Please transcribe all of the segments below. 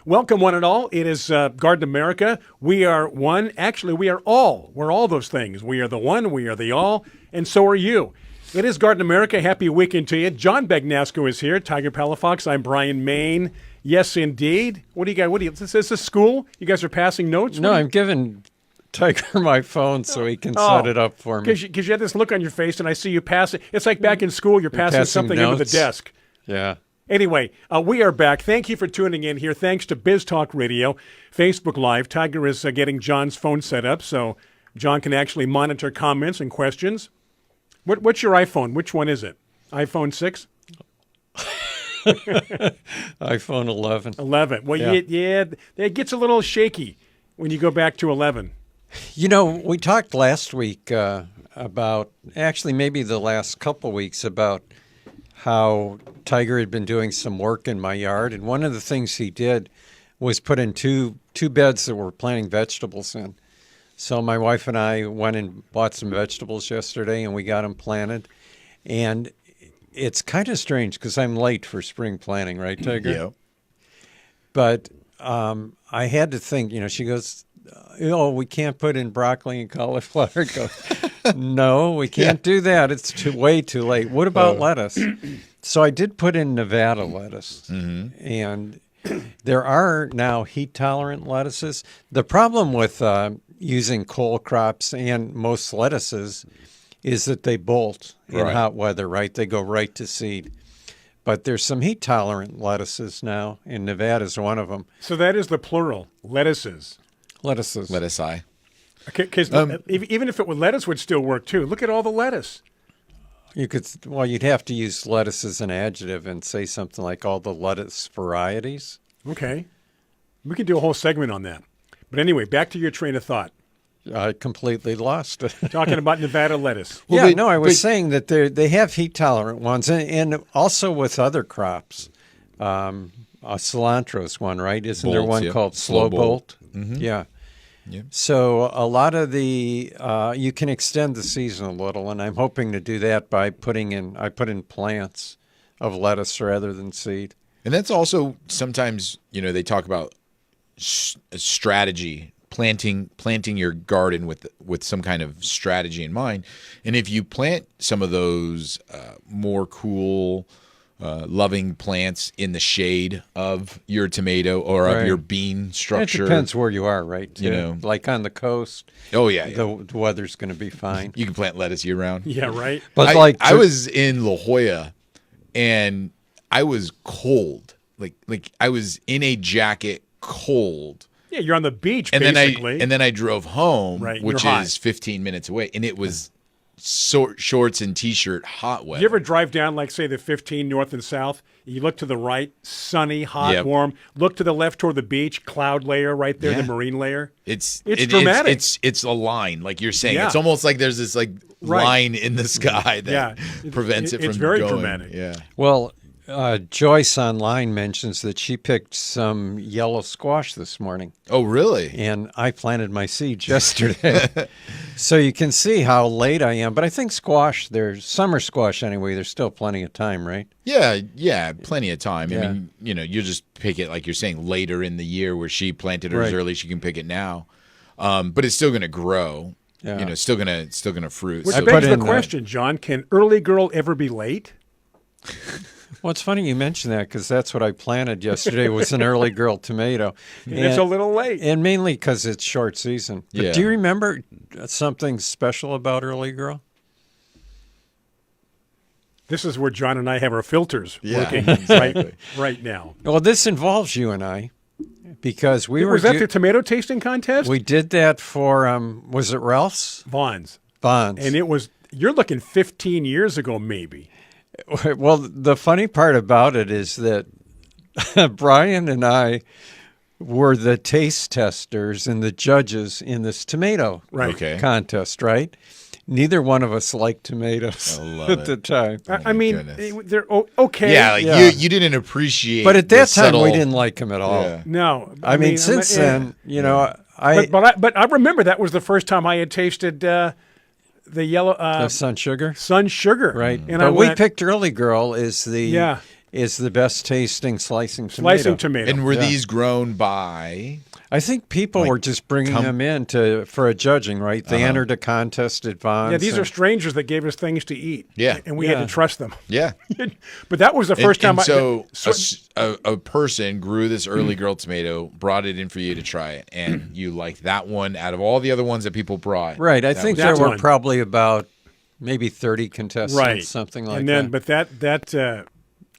Welcome, one and all. It is Garden America. We are one. Actually, we are all. We're all those things. We are the one. We are the all. And so are you. It is Garden America. Happy weekend to you. John Bagnasco is here. Tiger Palafox. I'm Brian Main. Yes, indeed. What do you guys? Is this school? You guys are passing notes? No, I'm giving Tiger my phone so he can set it up for me. Because you had this look on your face, and I see you pass it. It's like back in school, you're passing something notes. into the desk. Yeah. Anyway, we are back. Thank you for tuning in here. Thanks to Biz Talk Radio, Facebook Live. Tiger is getting John's phone set up so John can actually monitor comments and questions. What's your iPhone? Which one is it? iPhone 6? iPhone 11. 11. Well, yeah, it gets a little shaky when you go back to 11. You know, we talked last week about, actually maybe the last couple weeks, about how Tiger had been doing some work in my yard. And one of the things he did was put in two beds that we're planting vegetables in. So my wife and I went and bought some vegetables yesterday, and we got them planted. And it's kind of strange because I'm late for spring planting, right, Tiger? Yeah. But I had to think, she goes, we can't put in broccoli and cauliflower. I go, no, we can't do that. It's way too late. What about lettuce? So I did put in Nevada lettuce. Mm-hmm. And there are now heat-tolerant lettuces. The problem with using cole crops and most lettuces is that they bolt in hot weather, right? They go right to seed. But there's some heat-tolerant lettuces now, and Nevada's one of them. So that is the plural, lettuces. Lettuces. Lettuce-I. Because even if it were lettuce, would still work too. Look at all the lettuce. You'd have to use lettuce as an adjective and say something like all the lettuce varieties. Okay. We can do a whole segment on that. But anyway, back to your train of thought. I completely lost it. Talking about Nevada lettuce. I was saying that they have heat-tolerant ones, and also with other crops. Cilantro's one, right? Isn't there one called Slow Bolt? Mm-hmm. Yeah. Yep. So a lot of the you can extend the season a little, and I'm hoping to do that by I put in plants of lettuce rather than seed. And that's also sometimes, they talk about strategy, planting your garden with some kind of strategy in mind. And if you plant some of those more cool, loving plants in the shade of your tomato or of your bean structure. It depends where you are, right? Like on the coast. Oh, yeah. The weather's going to be fine. You can plant lettuce year-round. Yeah, right. But I was in La Jolla, and I was cold. Like I was in a jacket, cold. Yeah, you're on the beach, basically. And then I drove home, right, which is 15 minutes away, and it was shorts and T-shirt hot weather. You ever drive down, like, say, the 15 north and south? You look to the right, sunny, hot, warm. Look to the left toward the beach, cloud layer right there, the marine layer. It's dramatic. It's a line, like you're saying. Yeah. It's almost like there's this line in the sky that prevents it from going. It's very dramatic. Yeah. Well, Joyce online mentions that she picked some yellow squash this morning. Oh, really? And I planted my seeds yesterday. So you can see how late I am. But I think there's summer squash anyway. There's still plenty of time, right? Yeah, plenty of time. Yeah. I mean, you just pick it, like you're saying, later in the year where she planted hers early. She can pick it now. But it's still going to grow. Yeah. Still gonna fruit. Which So- begs the question, John, can early girl ever be late? Well, it's funny you mention that because that's what I planted yesterday was an early girl tomato. And it's a little late. And mainly because it's short season. But Yeah. do you remember something special about early girl? This is where John and I have our filters working right now. Well, this involves you and I because Was that the tomato tasting contest? We did that for, was it Ralph's? Vaughn's. And you're looking 15 years ago, maybe. Well, the funny part about it is that Brian and I were the taste testers and the judges in this tomato contest, right? Neither one of us liked tomatoes at the time. I mean, they're okay. Yeah, you didn't appreciate. But at that time, subtle... we didn't like them at all. Yeah. No, I mean, since then, But I remember that was the first time I had tasted the yellow the Sun Sugar. Sun Sugar, right? And but we picked Early Girl as the is the best tasting slicing tomato. Slicing tomato. And were these grown by? I think people were just bringing them in for a judging, right? They entered a contest at Vaughn's. Yeah, these are strangers that gave us things to eat. Yeah. And we had to trust them. Yeah. But that was the first time and so I... a person grew this early girl tomato, brought it in for you to try it, and you liked that one out of all the other ones that people brought. Right. I think there that were one. probably about maybe 30 contestants, Right. something like and then, that. But that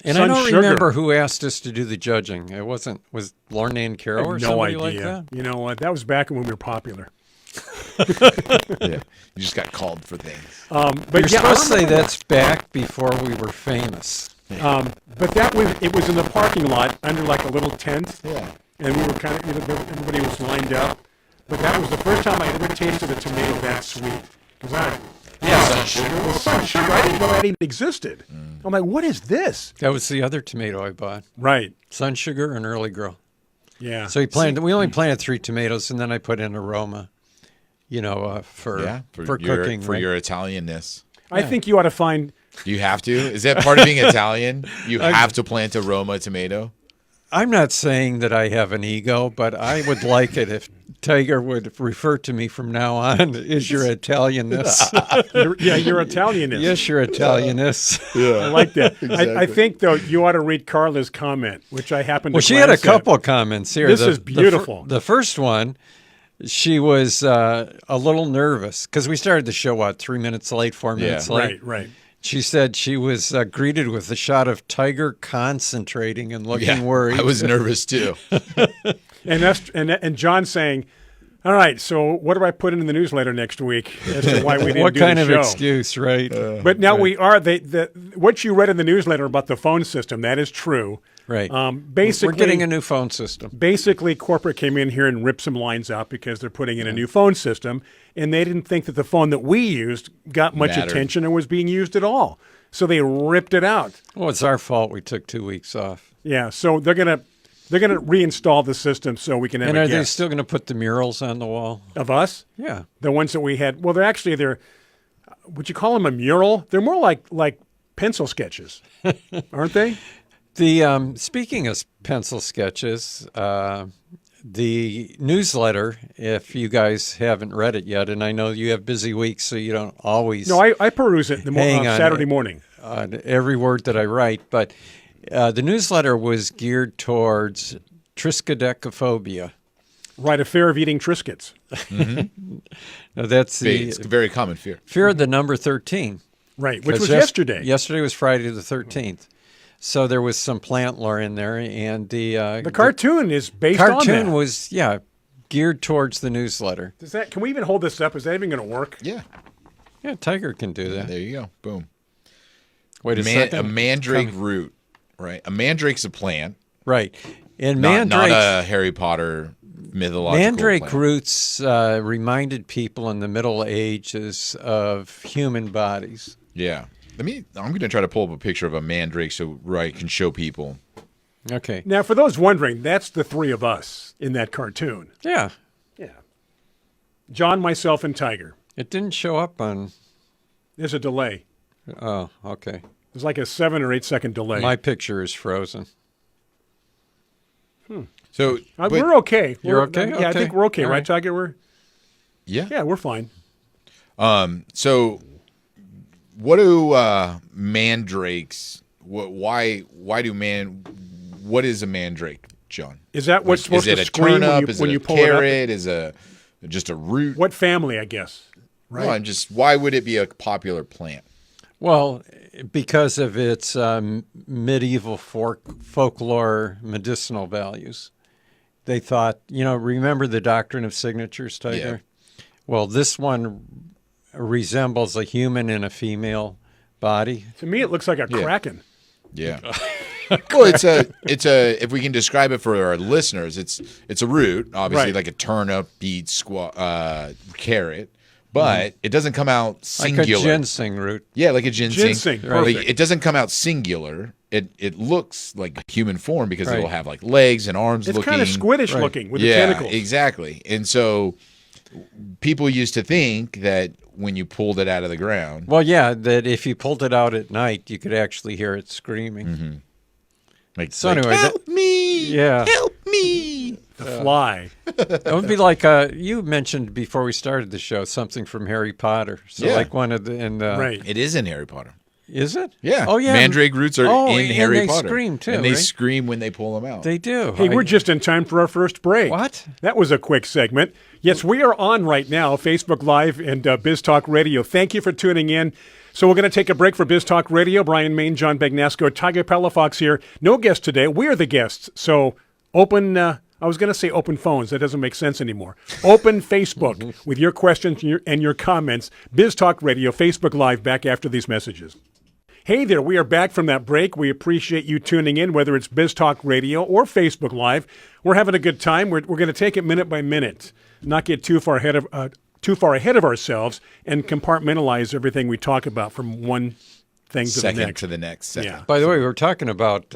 And Sun I don't Sugar. remember who asked us to do the judging. It was Lauren Ann Carroll or no somebody idea. like that? You know what? That was back when we were popular. Yeah. You just got called for things. But You're yeah, supposed to say remember that's back before we were famous. But it was in the parking lot under like a little tent. Yeah. And we were kind of, everybody was lined up. But that was the first time I ever tasted a tomato that sweet. Because Sun Sugar. well, Sun Sugar, I didn't know that even existed. I'm like, what is this? That was the other tomato I bought. Right. Sun Sugar and Early Girl. Yeah. So we only planted 3 tomatoes, and then I put in aroma, for cooking. For right? your Italianness. I think you ought to find. Do you have to? Is that part of being Italian? You have to plant a Roma tomato? I'm not saying that I have an ego, but I would like it if Tiger would refer to me from now on as your Italianness. You're Italian. Yes, your Italianness. I like that. I think, though, you ought to read Carla's comment, which I happened to Well, she had a glance at. couple of comments here. This is beautiful. The first one, she was a little nervous because we started the show, 3 minutes late, 4 minutes late. Right. She said she was greeted with a shot of Tiger concentrating and looking worried. I was nervous too. And John saying, all right, so what do I put in the newsletter next week as to why we didn't what do kind the of show? excuse, right? But now we are what you read in the newsletter about the phone system, that is true. Right. Basically, We're getting a new phone system. Basically, corporate came in here and ripped some lines out because they're putting in a new phone system, and they didn't think that the phone that we used got much Mattered. attention and was being used at all. So they ripped it out. Well, it's our fault we took 2 weeks off. Yeah, so they're gonna reinstall the system so we can have And a are they guest still going to put the murals on the wall? of us. Yeah. The ones that we had. Well, they're would you call them a mural? They're more like pencil sketches, aren't they? The speaking of pencil sketches, the newsletter, if you guys haven't read it yet, and I know you have busy weeks, so you don't always No, I peruse it Hang on. Saturday morning. on every word that I write, but the newsletter was geared towards triskaidekaphobia. Right, a fear of eating Triscuits. Now, that's It's a the very common fear. fear of the number 13. Right, which 'Cause was yesterday. Yesterday was Friday the 13th. So there was some plant lore in there, and The cartoon is based on cartoon that. was geared towards the newsletter. Can we even hold this up? Is that even going to work? Yeah. Yeah, Tiger can do that. There you go. Boom. Wait a second. A mandrake root, right? A mandrake's a plant, Right, and not mandrakes. a Harry Potter mythological Mandrake plant. roots reminded people in the Middle Ages of human bodies. Yeah. I'm going to try to pull up a picture of a mandrake so I can show people. Okay. Now, for those wondering, that's the three of us in that cartoon. Yeah, Yeah. John, myself, and Tiger. it didn't show up on. There's a delay. Oh, okay. There's like a 7 or 8 second delay. My picture is frozen. So We're okay. You're We're- okay? Yeah, I Okay. think we're okay, All right, right. Tiger? yeah. We're fine. So what do mandrakes? What is a mandrake, John? Is that what's supposed is it to a scream turnip? when Is you, when it you a pull it up? carrot? Is a just a root? What family, I guess? Right. No, I'm just why would it be a popular plant? Well, because of its medieval folklore medicinal values. They thought, remember the doctrine of signatures, Tiger? Yeah. Well, this one resembles a human in a female body. To me, it looks like a kraken. Yeah. Well, it's a if we can describe it for our listeners, it's a root, obviously Right. like a turnip, beet, carrot, but it doesn't come out singular. Like a ginseng root. Yeah, like a ginseng. Ginseng, Like, perfect. it doesn't come out singular. It looks like a human form because Right. it'll have like legs and arms It's looking. kind of squiddish Right. looking with the Yeah, tentacles. exactly. And so people used to think that when you pulled it out of the ground, Well, yeah, that if you pulled it out at night, you could actually hear it screaming. Mm-hmm. So anyway, help me. Yeah. Help me. The Fly. It would be like you mentioned before we started the show something from Harry Potter. So Yeah. like one of the Right. It is in Harry Potter. Is it? Yeah. Oh yeah. Mandrake roots are in and Harry they Potter. scream too. And they right? scream when they pull them out. They do. Hey, we're just in time for our first break. What? That was a quick segment. Yes, we are on right now, Facebook Live and Biz Talk Radio. Thank you for tuning in. So we're going to take a break for Biz Talk Radio. Brian Main, John Bagnasco, Tiger Palafox here. No guest today. We're the guests. So open, I was going to say open phones. That doesn't make sense anymore. Open Facebook with your questions and your comments. Biz Talk Radio, Facebook Live, back after these messages. Hey there, we are back from that break. We appreciate you tuning in, whether it's Biz Talk Radio or Facebook Live. We're having a good time. We're going to take it minute by minute, not get too far ahead of ourselves, and compartmentalize everything we talk about from one thing to second the next. to the next. Second. Yeah. By the way, we were talking about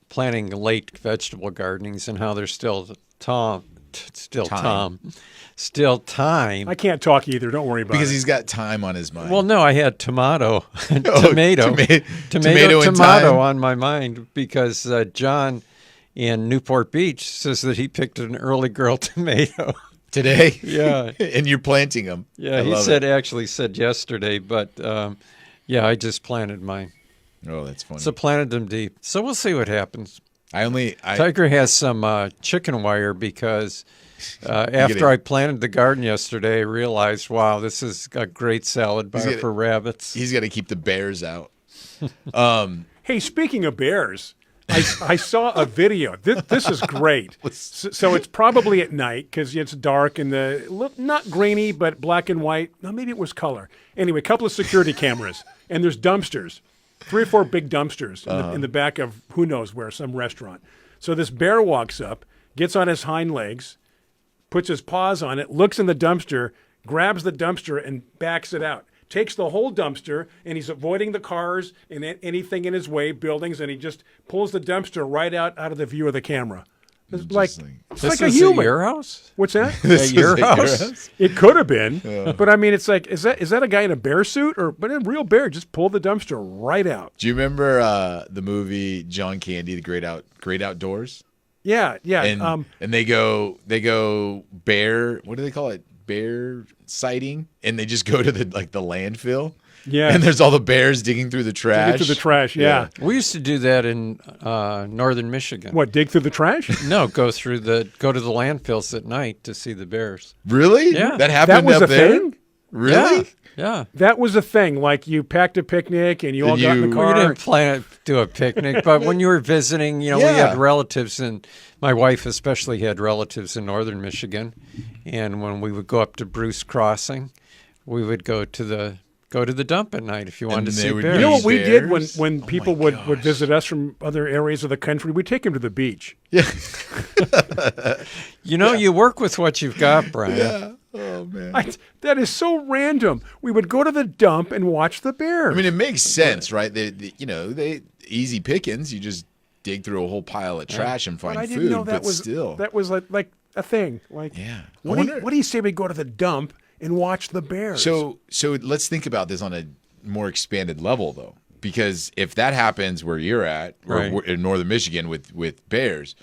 planting late vegetable gardenings and how there's still time. I can't talk either. Don't worry about Because it. he's got time on his mind. Well, no, I had tomato, tomato and thyme. on my mind because John in Newport Beach says that he picked an early girl tomato. Today? Yeah. And you're planting them. Yeah, I he love said it. actually said yesterday, but yeah, I just planted mine. Oh, that's funny. So planted them deep. So we'll see what happens. I Tiger has some chicken wire because after I planted the garden yesterday, I realized, wow, this is a great salad bar gonna- for rabbits. he's got to keep the bears out. Hey, speaking of bears, I saw a video. This is great. So it's probably at night because it's dark and not grainy, but black and white. No, maybe it was color. Anyway, a couple of security cameras, and there's dumpsters, 3 or 4 big dumpsters in the back of who knows where, some restaurant. So this bear walks up, gets on his hind legs, puts his paws on it, looks in the dumpster, grabs the dumpster, and backs it out. Takes the whole dumpster, and he's avoiding the cars and anything in his way, buildings, and he just pulls the dumpster right out of the view of the camera. It's like This like a is human. at your house? What's that? At your house? It could have been, but I mean, it's like, is that a guy in a bear suit, but a real bear just pulled the dumpster right out? Do you remember the movie John Candy, The Great Outdoors? Yeah. And they go bear. What do they call it? Bear sighting, and they just go to the landfill. Yeah. And there's all the bears digging through the trash. Dig through the trash. Yeah. We used to do that in northern Michigan. What? Dig through the trash? No, go to the landfills at night to see the bears. Really? Yeah. That happened That was up a there? thing? Really? Yeah. That was a thing. Like you packed a picnic and you all got in the you- car. We didn't plan to do a picnic, but when you were visiting, we Yeah. had relatives, and my wife especially had relatives in northern Michigan. And when we would go up to Bruce Crossing, we would go to the dump at night if you wanted And to they see would bears. You know what we did Bears? when people would visit us from other areas of the country? We'd take them to the beach. You work with what you've got, Brian. Yeah. Oh man. That is so random. We would go to the dump and watch the bears. I mean, it makes sense, right? They easy pickings. You just dig through a whole pile of trash and but find I didn't food. know that but was still, that was like a thing. Like, yeah. what do you say we go to the dump and watch the bears? So let's think about this on a more expanded level, though, because if that happens where you're at, or Right. in northern Michigan with bears,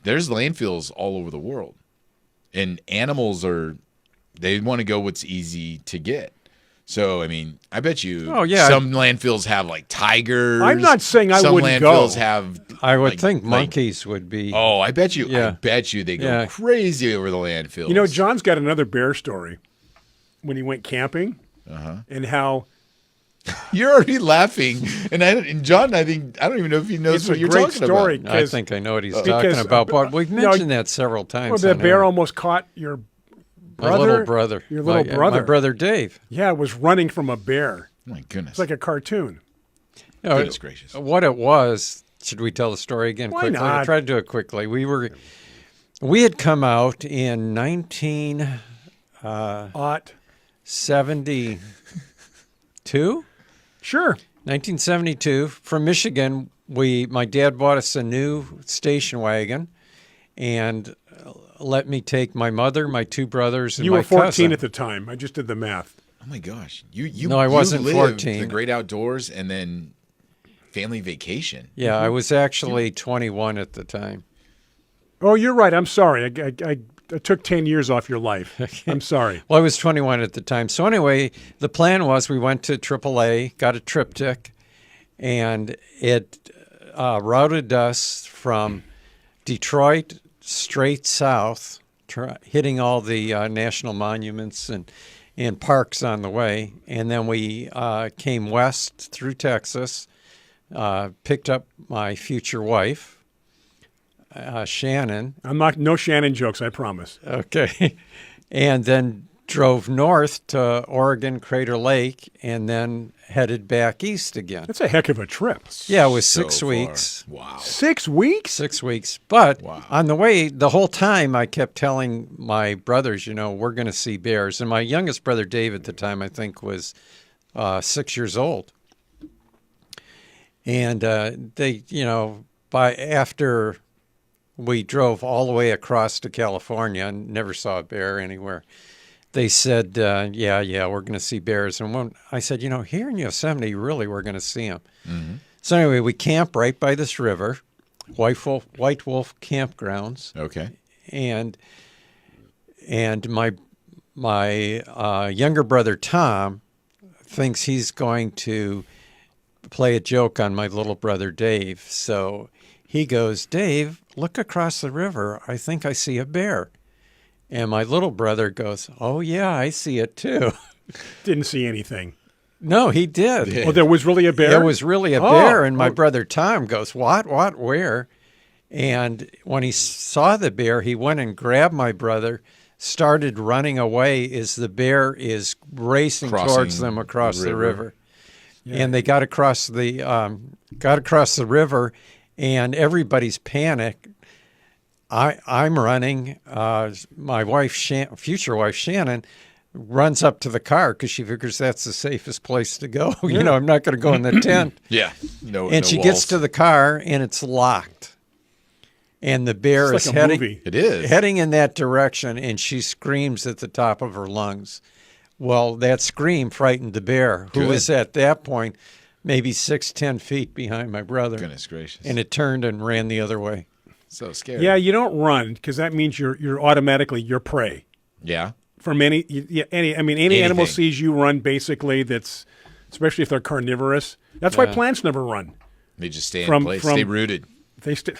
there's landfills all over the world, and animals they want to go what's easy to get. So I mean, I bet you. Oh, yeah. Some landfills have like tigers. I'm not saying I some wouldn't landfills go. have. I would like- think like- monkeys would be. Oh, I bet you. I Yeah. bet you they go Yeah. crazy over the landfills. you know, John's got another bear story when he went camping, and how You're already laughing, and John, I don't even know if he knows it's what a you're great talking story. about. I think I know what he's because, talking about, but we've no, mentioned that several times. well, the on bear air. almost caught your My brother. little brother. Your little brother. My brother Dave. Yeah, was running from a bear. Oh my goodness! It's like a cartoon. Goodness gracious. What it was, should we tell the story again Why quickly? not? I'll try to do it quickly. We had come out in 1972. Sure. 1972 from Michigan. My dad bought us a new station wagon and let me take my mother, my 2 brothers, and You my were 14 cousin. at the time. I just did the math. Oh my gosh! You No, I wasn't lived 14. The great outdoors, and then family vacation. Yeah, I was actually 21 at the time. Oh, you're right. I'm sorry. I took 10 years off your life. I'm sorry. Well, I was 21 at the time. So anyway, the plan was we went to AAA, got a triptych, and it routed us from Detroit straight south, hitting all the national monuments and parks on the way. And then we came west through Texas, picked up my future wife, Shannon. No Shannon jokes, I promise. Okay. And then drove north to Oregon, Crater Lake, and then headed back east again. That's a heck of a trip. Yeah, it was So 6 far. weeks. Wow. 6 weeks? 6 weeks. But Wow. on the way, the whole time, I kept telling my brothers, we're going to see bears. And my youngest brother, Dave, at the time, I think was 6 years old. And they, after we drove all the way across to California and never saw a bear anywhere, they said, yeah, we're going to see bears. And when I said, here in Yosemite, really, we're going to see them. Mm-hmm. So anyway, we camp right by this river, White Wolf Campgrounds. Okay. And my younger brother, Tom, thinks he's going to play a joke on my little brother, Dave. So he goes, Dave, look across the river. I think I see a bear. And my little brother goes, oh, yeah, I see it too. Didn't see anything. No, he did. Yeah. Oh, there was really a bear? There was really a Oh, bear. And my oh. brother Tom goes, what, where? And when he saw the bear, he went and grabbed my brother, started running away as the bear is racing Crossing towards them across the the river. river. And they got across the river, and everybody's panicked. I'm running. My wife, future wife Shannon, runs up to the car because she figures that's the safest place to go. I'm not going to go in the tent. Yeah. No. And no she walls. gets to the car, and it's locked. And the bear It's is like a movie. It is. heading in that direction, and she screams at the top of her lungs. Well, that scream frightened the bear, who Good. was at that point maybe 10 feet behind my brother. Goodness gracious. And it turned and ran the other way. so scary. Yeah, you don't run because that means you're automatically your prey. Yeah. From any animal Anything. sees you run basically. That's especially if they're carnivorous. That's why Yeah. plants never run. They just stay From- in place. from- Stay rooted. They stay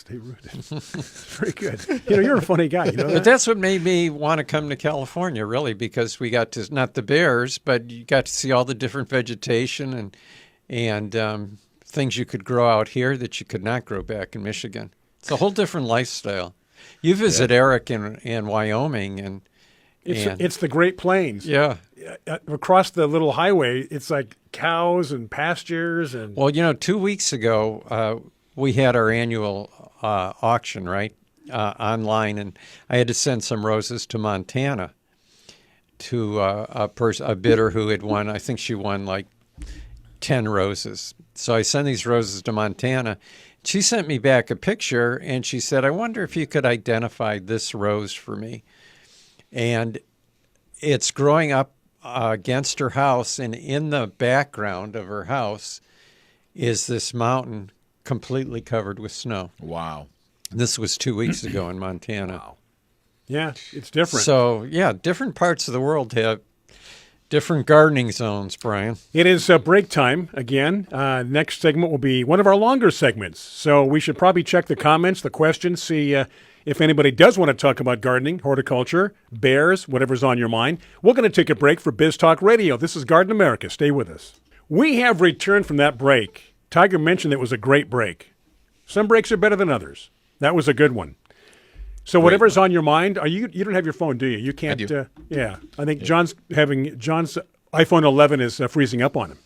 rooted. Very good. You're a funny guy. You know But that? that's what made me want to come to California, really, because we got to, not the bears, but you got to see all the different vegetation and things you could grow out here that you could not grow back in Michigan. It's a whole different lifestyle. You visit Eric in Wyoming, and It's the Great Plains. yeah. Across the little highway, it's like cows and pastures and Well, 2 weeks ago, we had our annual auction, right, online, and I had to send some roses to Montana to a bidder who had won. I think she won like 10 roses. So I sent these roses to Montana. She sent me back a picture, and she said, I wonder if you could identify this rose for me. And it's growing up against her house, and in the background of her house is this mountain completely covered with snow. Wow. This was 2 weeks ago in Montana. yeah, it's different. So, yeah, different parts of the world have different gardening zones, Brian. It is break time again. Next segment will be one of our longer segments. So we should probably check the comments, the questions, see if anybody does want to talk about gardening, horticulture, bears, whatever's on your mind. We're going to take a break for Biz Talk Radio. This is Garden America. Stay with us. We have returned from that break. Tiger mentioned it was a great break. Some breaks are better than others. That was a good one. So whatever's on your mind, you don't have your phone, do you? You can't. I do. Yeah, I think John's iPhone 11 is freezing up on him.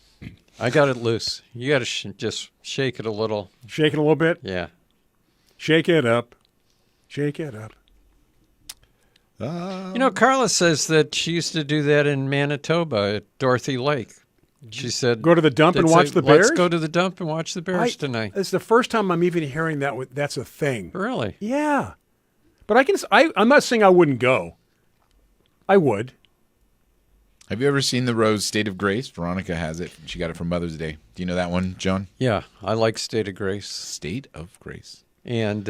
I got it loose. You got to just shake it a little. Shake it a little bit. Yeah. Shake it up. Shake it up. Carla says that she used to do that in Manitoba at Dorothy Lake. She said, Go to the dump and "Let's watch say, the bears? Let's go to the dump and watch the bears tonight." It's the first time I'm even hearing that's a thing. Really? Yeah. But I'm not saying I wouldn't go. I would. Have you ever seen the rose State of Grace? Veronica has it. She got it for Mother's Day. Do you know that one, John? Yeah, I like State of Grace. State of Grace. And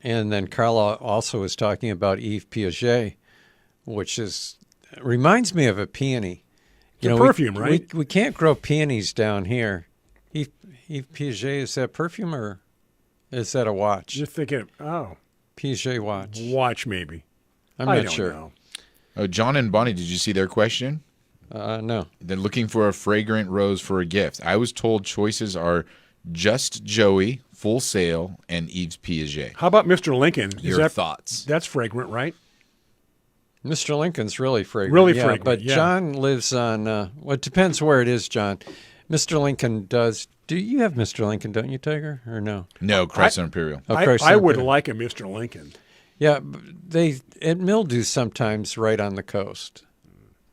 then Carla also was talking about Yves Piaget, which reminds me of a peony. It's a perfume, right? We can't grow peonies down here. Yves Piaget, is that perfume or is that a watch? You're thinking, Piaget watch. watch maybe. I'm I not don't sure. know. Oh, John and Bonnie, did you see their question? No. They're looking for a fragrant rose for a gift. I was told choices are Just Joey, Full Sail, and Yves Piaget. How about Mr. Lincoln? Your thoughts? That's fragrant, right? Mr. Lincoln's really fragrant. Really yeah, fragrant, But yeah. John lives on, well, it depends where it is, John. Mr. Lincoln does. Do you have Mr. Lincoln, don't you, Tiger, or no? No, Chrysler Imperial. Oh, I Chrysler would Imperial. like a Mr. Lincoln. Yeah, it mildews sometimes right on the coast.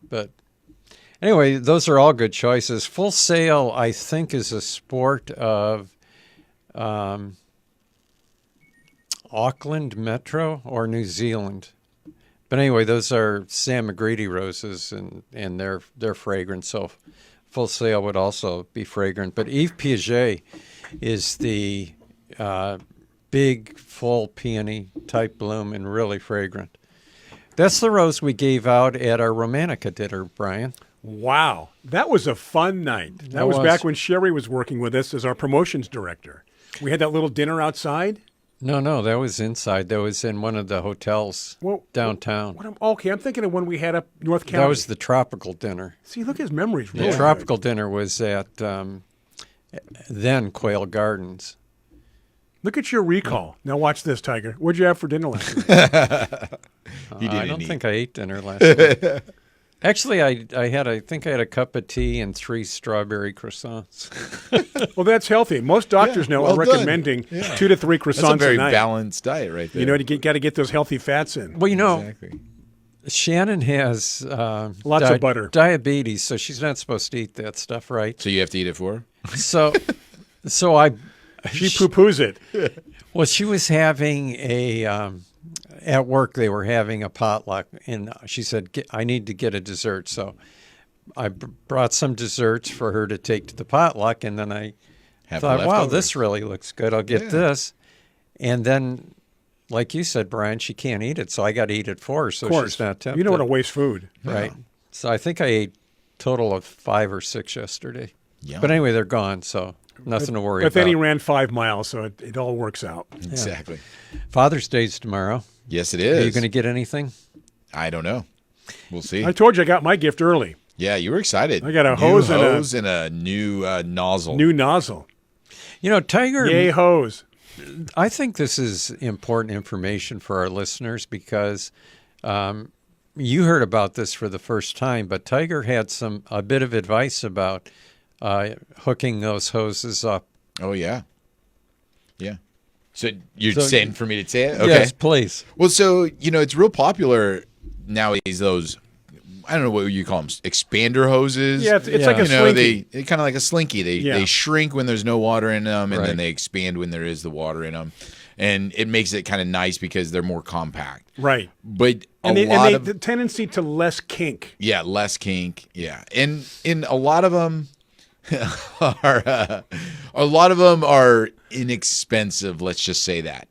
But anyway, those are all good choices. Full Sail, I think, is a sport of Auckland Metro or New Zealand. But anyway, those are Sam McGrady roses, and they're fragrant. So Full Sail would also be fragrant. But Yves Piaget is the big, full peony type bloom and really fragrant. That's the rose we gave out at our Romanica dinner, Brian. Wow. That was a fun night. That was back when Sherry was working with us as our promotions director. We had that little dinner outside. No, that was inside. That was in one of the hotels downtown. I'm thinking of when we had up North County. That was the tropical dinner. See, look, his memory's really The good. tropical dinner was at then Quail Gardens. Look at your recall. Now watch this, Tiger. What'd you have for dinner last night? He didn't I don't eat. think I ate dinner last night. Actually, I think I had a cup of tea and 3 strawberry croissants. Well, that's healthy. Most doctors now well are done. recommending 2 to 3 croissants That's a very night. balanced diet right there. You know, you got to get those healthy fats in. Well, exactly. Shannon has Lots of butter. diabetes, so she's not supposed to eat that stuff, right? So you have to eat it for her? So She poo-poos it. Well, she was having at work they were having a potluck, and she said, I need to get a dessert. So I brought some desserts for her to take to the potluck, and then I thought, wow, leftovers. this really looks good. I'll get this. And then, like you said, Brian, she can't eat it, so I got to eat it for her so Of course. she's not tempted. You don't want to waste food. Right. So I think I ate total of 5 or 6 yesterday. Yum. But anyway, they're gone, so nothing to worry But about. then he ran 5 miles, so it all works out. Exactly. Father's Day's tomorrow. Yes, it Are is. you going to get anything? I don't know. We'll see. I told you I got my gift early. Yeah, you were excited. I got a New hose and a- and a new nozzle. New nozzle. You know, Tiger, Yay hose. I think this is important information for our listeners because you heard about this for the first time, but Tiger had a bit of advice about hooking those hoses up. Oh, yeah. Yeah. So you're saying for me to say it? Okay. Yes, please. Well, so, it's real popular nowadays, those, I don't know what you call them, expander hoses. Yeah, it's Yeah. like a slinky. They kind of like a slinky. They shrink when there's no water in them, and Right. then they expand when there is the water in them. And it makes it kind of nice because they're more compact. Right. But The tendency to less kink. yeah, less kink. Yeah, and a lot of them are inexpensive. Let's just say that,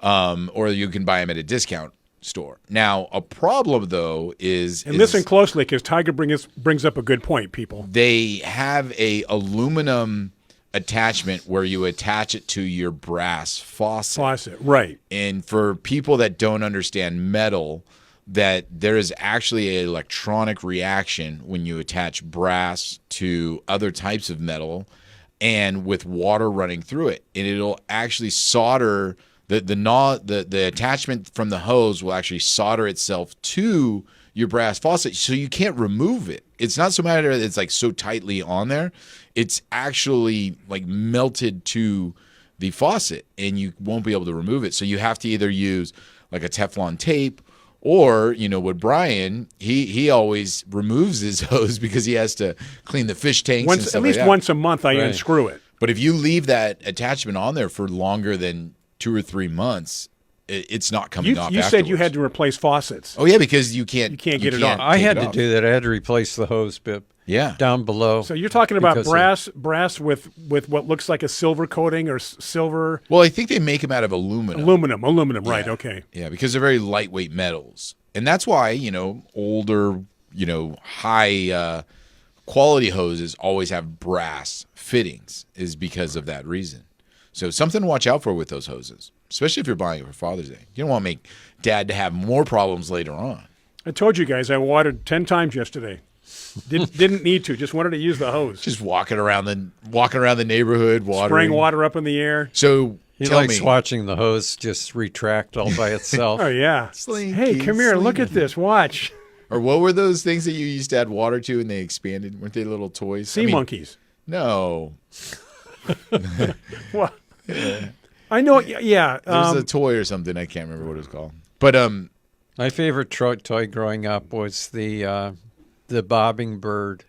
or you can buy them at a discount store. Now, a problem though is Listen closely because Tiger brings up a good point, people. they have a aluminum attachment where you attach it to your brass faucet. Right. And for people that don't understand metal, that there is actually an electronic reaction when you attach brass to other types of metal and with water running through it. And it'll actually solder the attachment from the hose will actually solder itself to your brass faucet, so you can't remove it. It's not so matter that it's like so tightly on there. It's actually like melted to the faucet, and you won't be able to remove it. So you have to either use like a Teflon tape, or with Brian, he always removes his hose because he has to clean the fish tanks and stuff At least like that. once a month, I Right. unscrew it. But if you leave that attachment on there for longer than 2 or 3 months, it's not coming off. You said you afterwards. had to replace faucets. Oh yeah, because you can't get it off. I take had it to off. do that. I had to replace the hose bib. Yeah. Down below. So you're talking about because brass with what looks like a silver coating or silver Well, I think they make them out of aluminum. aluminum, right? Yeah. Okay. Yeah, because they're very lightweight metals. And that's why, older, high quality hoses always have brass fittings, is because of that reason. So something to watch out for with those hoses, especially if you're buying it for Father's Day. You don't want to make Dad to have more problems later on. I told you guys I watered 10 times yesterday. Didn't need to. Just wanted to use the hose. Just walking around the neighborhood, watering. Spraying water up in the air. So he tell likes me, watching the hose just retract all by itself. Oh yeah. Slinky, Hey, come here. Look slinky. at this. Watch. or what were those things that you used to add water to and they expanded? Weren't they little toys? Sea monkeys. No. Well, I know. Yeah. There's a toy or something. I can't remember what it was called. But My favorite toy growing up was the bobbing bird.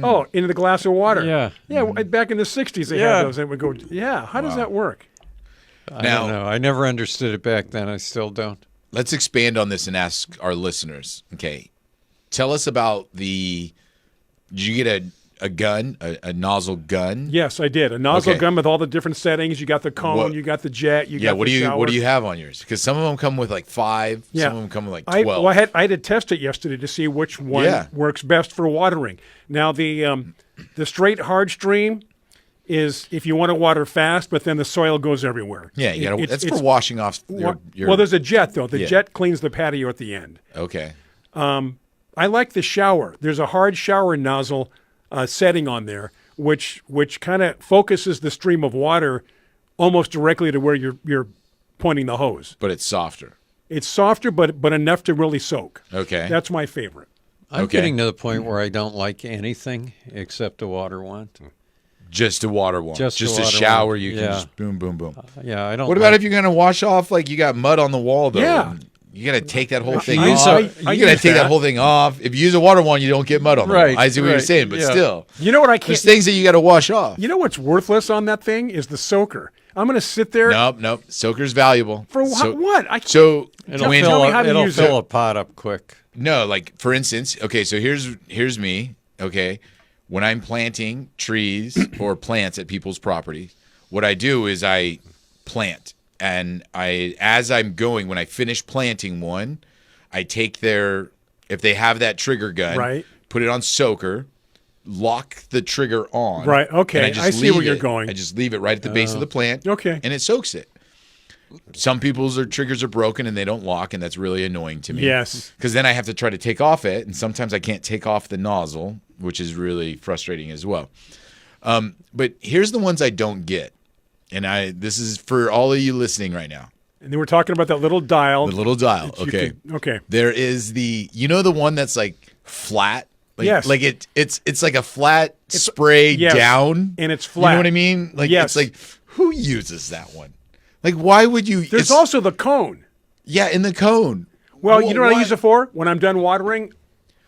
Oh, into the glass of water. Yeah. Yeah. Back in the '60s, they Yeah. had those. That would go. Yeah. How does that work? I Now- don't know. I never understood it back then. I still don't. let's expand on this and ask our listeners. Okay. Tell us about did you get a gun, a nozzle gun? Yes, I did. A nozzle Okay. gun with all the different settings. You got the cone. What- You got the jet. You Yeah, got what the do you shower. what do you have on yours? Because some of them come with like 5, Yeah. some of them come with like 12. I had to test it yesterday to see which one Yeah. works best for watering. Now the straight hard stream is if you want to water fast, but then the soil goes everywhere. Yeah, you gotta, It's- that's it's- for washing off your well, there's a jet though. The Yeah. jet cleans the patio at the end. Okay. I like the shower. There's a hard shower nozzle setting on there, which kind of focuses the stream of water almost directly to where you're pointing the hose. But it's softer. It's softer, but enough to really soak. Okay. That's my favorite. I'm Okay. getting to the point where I don't like anything except a water wand. Just a water one. Just a a water shower wand. you can Yeah. just boom, boom, boom. Yeah, I don't. What about like, if you're going to wash off, like you got mud on the wall, though? Yeah. and You got to take that whole thing I use off. a- You I got to use take that that. whole thing off. If you use a water wand, you don't get mud on the Right, wall. I see what you're right, saying, but yeah. still. You know what I can't? There's things that you got to wash off. You know what's worthless on that thing is the soaker. I'm going to sit there Nope. Soaker's valuable. for So- what? So it'll when, tell fill me how up. to It'll use fill it. a pot up quick. no, like for instance, okay, so here's me, okay? When I'm planting trees or plants at people's property, what I do is I plant. And as I'm going, when I finish planting one, I take if they have that trigger gun, Right. put it on soaker, lock the trigger on. Right, okay, and just I see leave where you're it. going. I just leave it right at the base of the plant. Okay. And it soaks it. Some people's triggers are broken and they don't lock, and that's really annoying to me. Yes. Because then I have to try to take off it, and sometimes I can't take off the nozzle, which is really frustrating as well. But here's the ones I don't get, and this is for all of you listening right now. And then we're talking about that little dial. The little dial, that you okay. could- okay. There is the one that's like flat. Like, Yes. Like it's like a flat spray yes, down, and it's You know flat. what I mean? Like Yes. it's like who uses that one? Like why would you? There's it's- also the cone. yeah in the cone. Well, you know what I Why- use it for? When I'm done watering,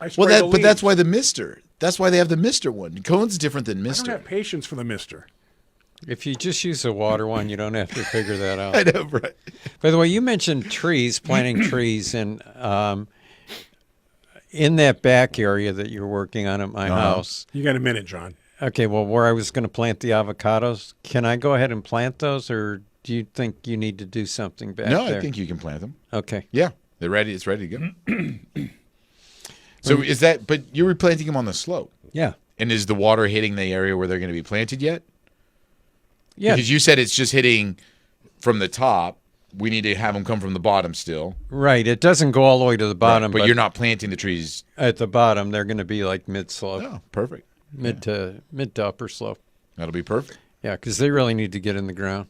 I spray Well, the but that's leaves. why the Mister. That's why they have the Mister one. Cone's different than I don't Mister. have patience for the mister. If you just use a water wand, you don't have to figure that out. I know, right? By the way, you mentioned trees, planting trees, and in that back area that you're working on at my house. You got a minute, John. Okay, well, where I was going to plant the avocados, can I go ahead and plant those, or do you think you need to do something back No, there? I think you can plant them. Okay. Yeah, they're ready. It's ready to go. So is that? But you're replanting them on the slope, Yeah. and is the water hitting the area where they're going to be planted yet? Yeah. Because you said it's just hitting from the top. We need to have them come from the bottom still. Right. It doesn't go all the way to the bottom, but you're not planting the trees. at the bottom. They're going to be like mid-slope, Oh, perfect. mid to upper slope. That'll be perfect. Yeah, because they really need to get in the ground.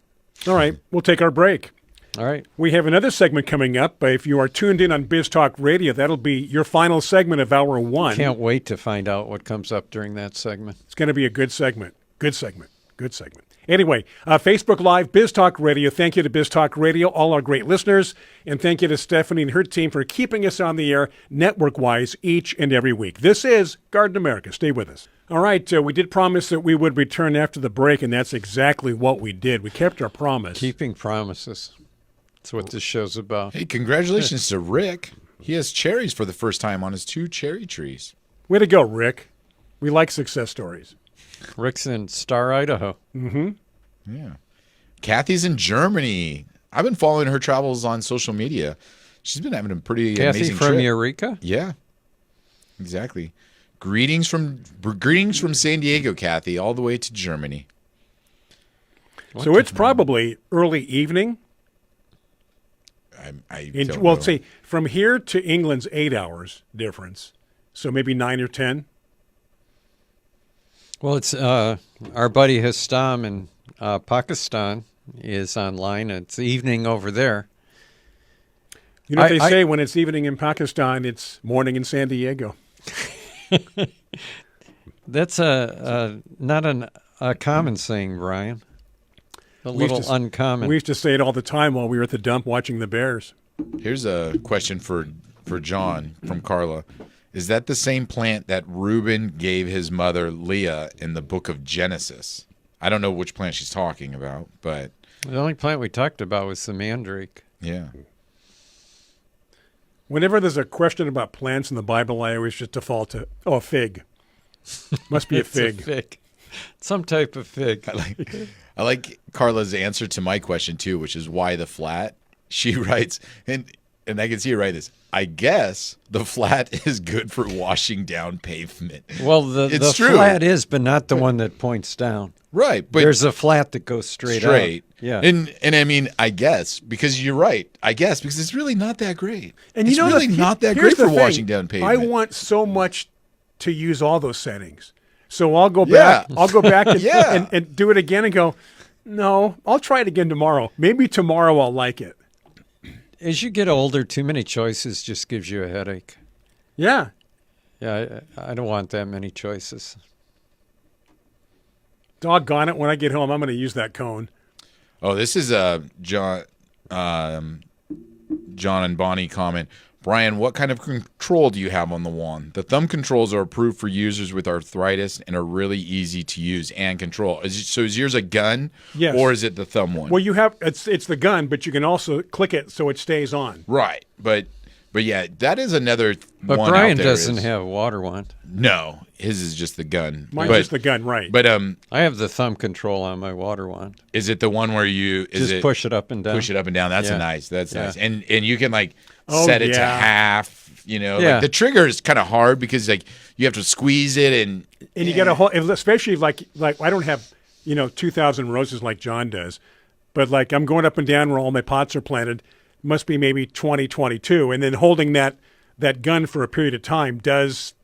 All right, we'll take our break. All right. We have another segment coming up. If you are tuned in on Biz Talk Radio, that'll be your final segment of hour one. Can't wait to find out what comes up during that segment. It's going to be a good segment. Good segment. Good segment. Anyway, Facebook Live, Biz Talk Radio. Thank you to Biz Talk Radio, all our great listeners. And thank you to Stephanie and her team for keeping us on the air network-wise each and every week. This is Garden America. Stay with us. All right, we did promise that we would return after the break, and that's exactly what we did. We kept our promise. Keeping promises. That's what this show's about. Hey, congratulations to Rick. He has cherries for the first time on his 2 cherry trees. Way to go, Rick. We like success stories. Rick's in Star, Idaho. Yeah. Kathy's in Germany. I've been following her travels on social media. She's been having a pretty Kathy amazing from trip. Eureka? Yeah. Exactly. Greetings from San Diego, Kathy, all the way to Germany. So it's probably early evening. I In, don't well, know. see, from here to England's 8 hours difference. So maybe 9 or 10. Well, it's our buddy Hastam in Pakistan is online. It's evening over there. You know what they I- say, when it's evening in Pakistan, it's morning in San Diego. That's not a common saying, Brian. A We used little to- uncommon. We used to say it all the time while we were at the dump watching the Bears. Here's a question for John from Carla. Is that the same plant that Reuben gave his mother Leah in the book of Genesis? I don't know which plant she's talking about, but The only plant we talked about was the mandrake. yeah. Whenever there's a question about plants in the Bible, I always just default to, a fig. Must be a It's fig. Some type of fig. I like Carla's answer to my question too, which is why the flat. She writes, and I can see her write this. I guess the flat is good for washing down pavement. Well, the It's true. flat is, but not the one that points down. Right, but There's a flat that goes straight out. Yeah. And I mean, I guess because you're right. I guess because it's really not that great. And it's you know, really not that here's great for the thing. washing down pavement. I want so much to use all those settings. So I'll go back. Yeah. I'll go back and, Yeah. and do it again and go, no, I'll try it again tomorrow. Maybe tomorrow I'll like it. As you get older, too many choices just gives you a headache. Yeah. Yeah, I don't want that many choices. Doggone it. When I get home, I'm going to use that cone. Oh, this is a John and Bonnie comment. Brian, what kind of control do you have on the wand? The thumb controls are approved for users with arthritis and are really easy to use and control. So is yours a gun? Yes. Or is it the thumb one? Well, you have it's the gun, but you can also click it so it stays on. Right. But yeah, that is another But one Brian out there doesn't is- have a water wand. No, his is just the gun. Mine's but, just the gun, right? But I have the thumb control on my water wand. is it the one where you Just push it up and down. push it up and down? That's Yeah. nice. That's Yeah. nice. And you can like Oh, set it to yeah. half. You know, Yeah. like the trigger is kind of hard because like you have to squeeze it and you get a whole, especially like I don't have 2,000 roses like John does, but like I'm going up and down where all my pots are planted. Must be maybe 20, 22, and then holding that gun for a period of time does,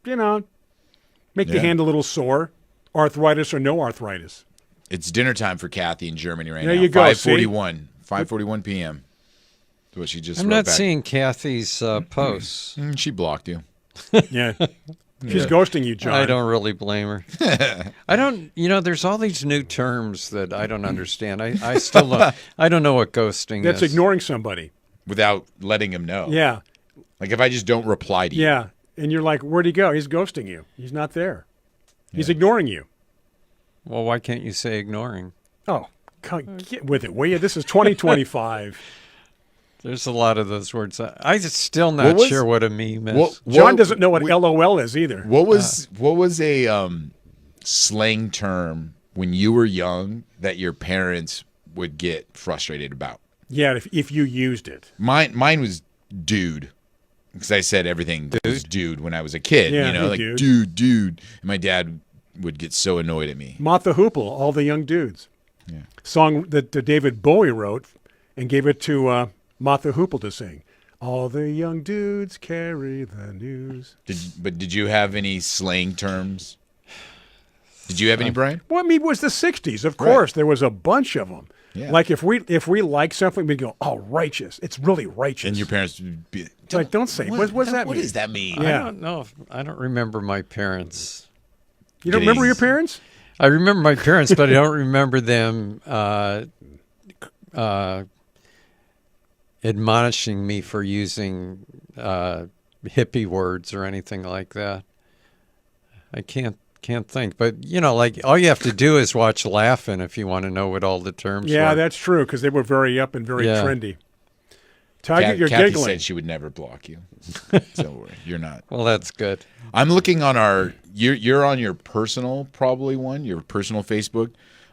make the Yeah. hand a little sore, arthritis or no arthritis. it's dinner time for Kathy in Germany right There now. you go, 5:41 p.m. That's what she just I'm wrote not back. seeing Kathy's posts. She blocked you. Yeah, she's ghosting you, John. I don't really blame her. I don't, there's all these new terms that I don't understand. I still don't, I don't know what ghosting That's is. ignoring somebody. Without letting him know. Yeah, Like if I just don't reply to you. yeah, and you're like, where'd he go? He's ghosting you. He's not there. He's ignoring you. Well, why can't you say ignoring? Oh, get with it, will you? This is 2025. There's a lot of those words. I'm still not sure what a meme is. John doesn't know what LOL is either. What was a slang term when you were young that your parents would get frustrated about? Yeah, if you used it. Mine was dude. Because I said everything was dude when I was a kid. Yeah, hey, like dude. dude. And my dad would get so annoyed at me. Martha Hoople, All the Young Dudes. Yeah. Song that David Bowie wrote and gave it to Martha Hoople to sing. All the young dudes carry the news. Did you have any slang terms? Did you have any, Brian? Well, I mean, it was the 60s. Of course, there was a bunch of them. Yeah. Like if we like something, we'd go, oh, righteous. It's really righteous. And your parents would be like, don't say. What does that mean? What does that mean? Yeah. I don't know. I don't remember my parents. You don't remember your parents? I remember my parents, but I don't remember them admonishing me for using hippie words or anything like that. I can't think. But, like all you have to do is watch Laugh-In if you want to know what all the terms Yeah, were. that's true because they were very up and very Yeah. trendy. Tiger, you're Kathy giggling. said she would never block you. So you're not. Well, that's good. I'm looking on our. You're on your personal, probably one, your personal Facebook.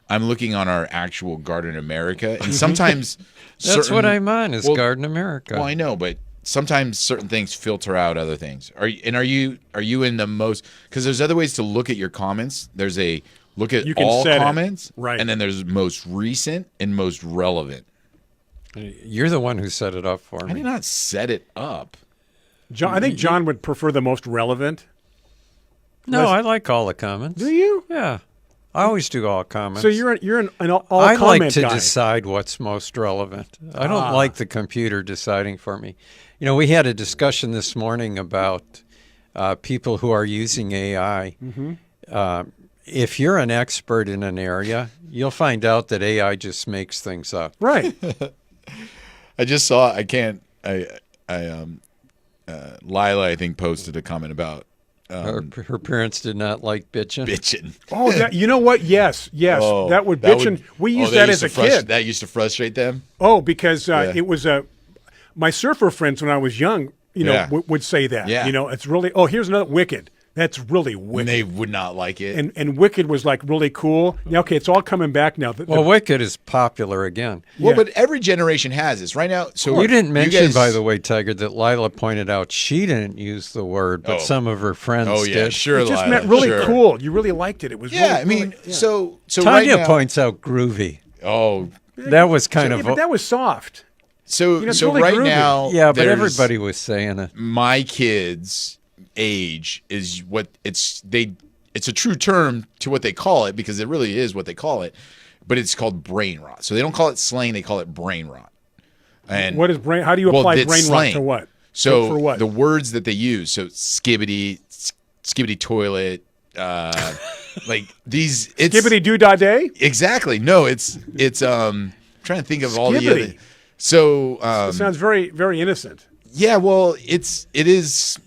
I'm looking on our actual Garden America, and sometimes That's what certain- I'm on is well, Garden America. Well, I know, but sometimes certain things filter out other things. Are you in the most? Because there's other ways to look at your comments. There's a look at You can all set it. comments, Right. And then there's most recent and most relevant. You're the one who set it up for I me. did not set it up. John, I think John would prefer the most relevant. No, I like all the comments. Do you? Yeah. I always do all comments. So you're an all I comment like to guy. decide what's most relevant. I don't like the computer deciding for me. You know, we had a discussion this morning about people who are using AI. If you're an expert in an area, you'll find out that AI just makes things up. Right. I just saw. Lila, I think, posted a comment about Her parents did not like bitching. bitching. Oh, you know what? Yes. Oh, that would bitchin'. We used that as a kid. That used to frustrate them. Oh, because Yeah. it was my surfer friends when I was young. You know, Yeah. would say that. Yeah. You know, it's really. Oh, here's another Wicked. That's really When wicked. they would not like it. And Wicked was like really cool. Yeah, okay, it's all coming back now. Well, Wicked is popular again. Well, Yeah. but every generation has this right now. So You didn't mention, guys- by the way, Tiger, that Lila pointed out she didn't use the word, but Oh. some of her friends Oh yeah, did. sure. it just Lila, meant really sure. cool. You really liked it. It was Yeah, really, I mean, really- yeah. so Tanya right now, points out groovy. Oh, That was kind Yeah, of but that was soft. so know, it's so really right groovy. now, yeah, but there's- everybody was saying it. my kids' age is what it's a true term to what they call it because it really is what they call it, but it's called brain rot. So they don't call it slang, they call it brain rot. And What is brain? How do you well, apply it's brain slang. rot to what? So for what? the words that they use, so skibbity toilet, like these it's Skibbity doo dah day. exactly. No, it's trying to think of all the other Skibbity. so It sounds very, very innocent. yeah, well, it is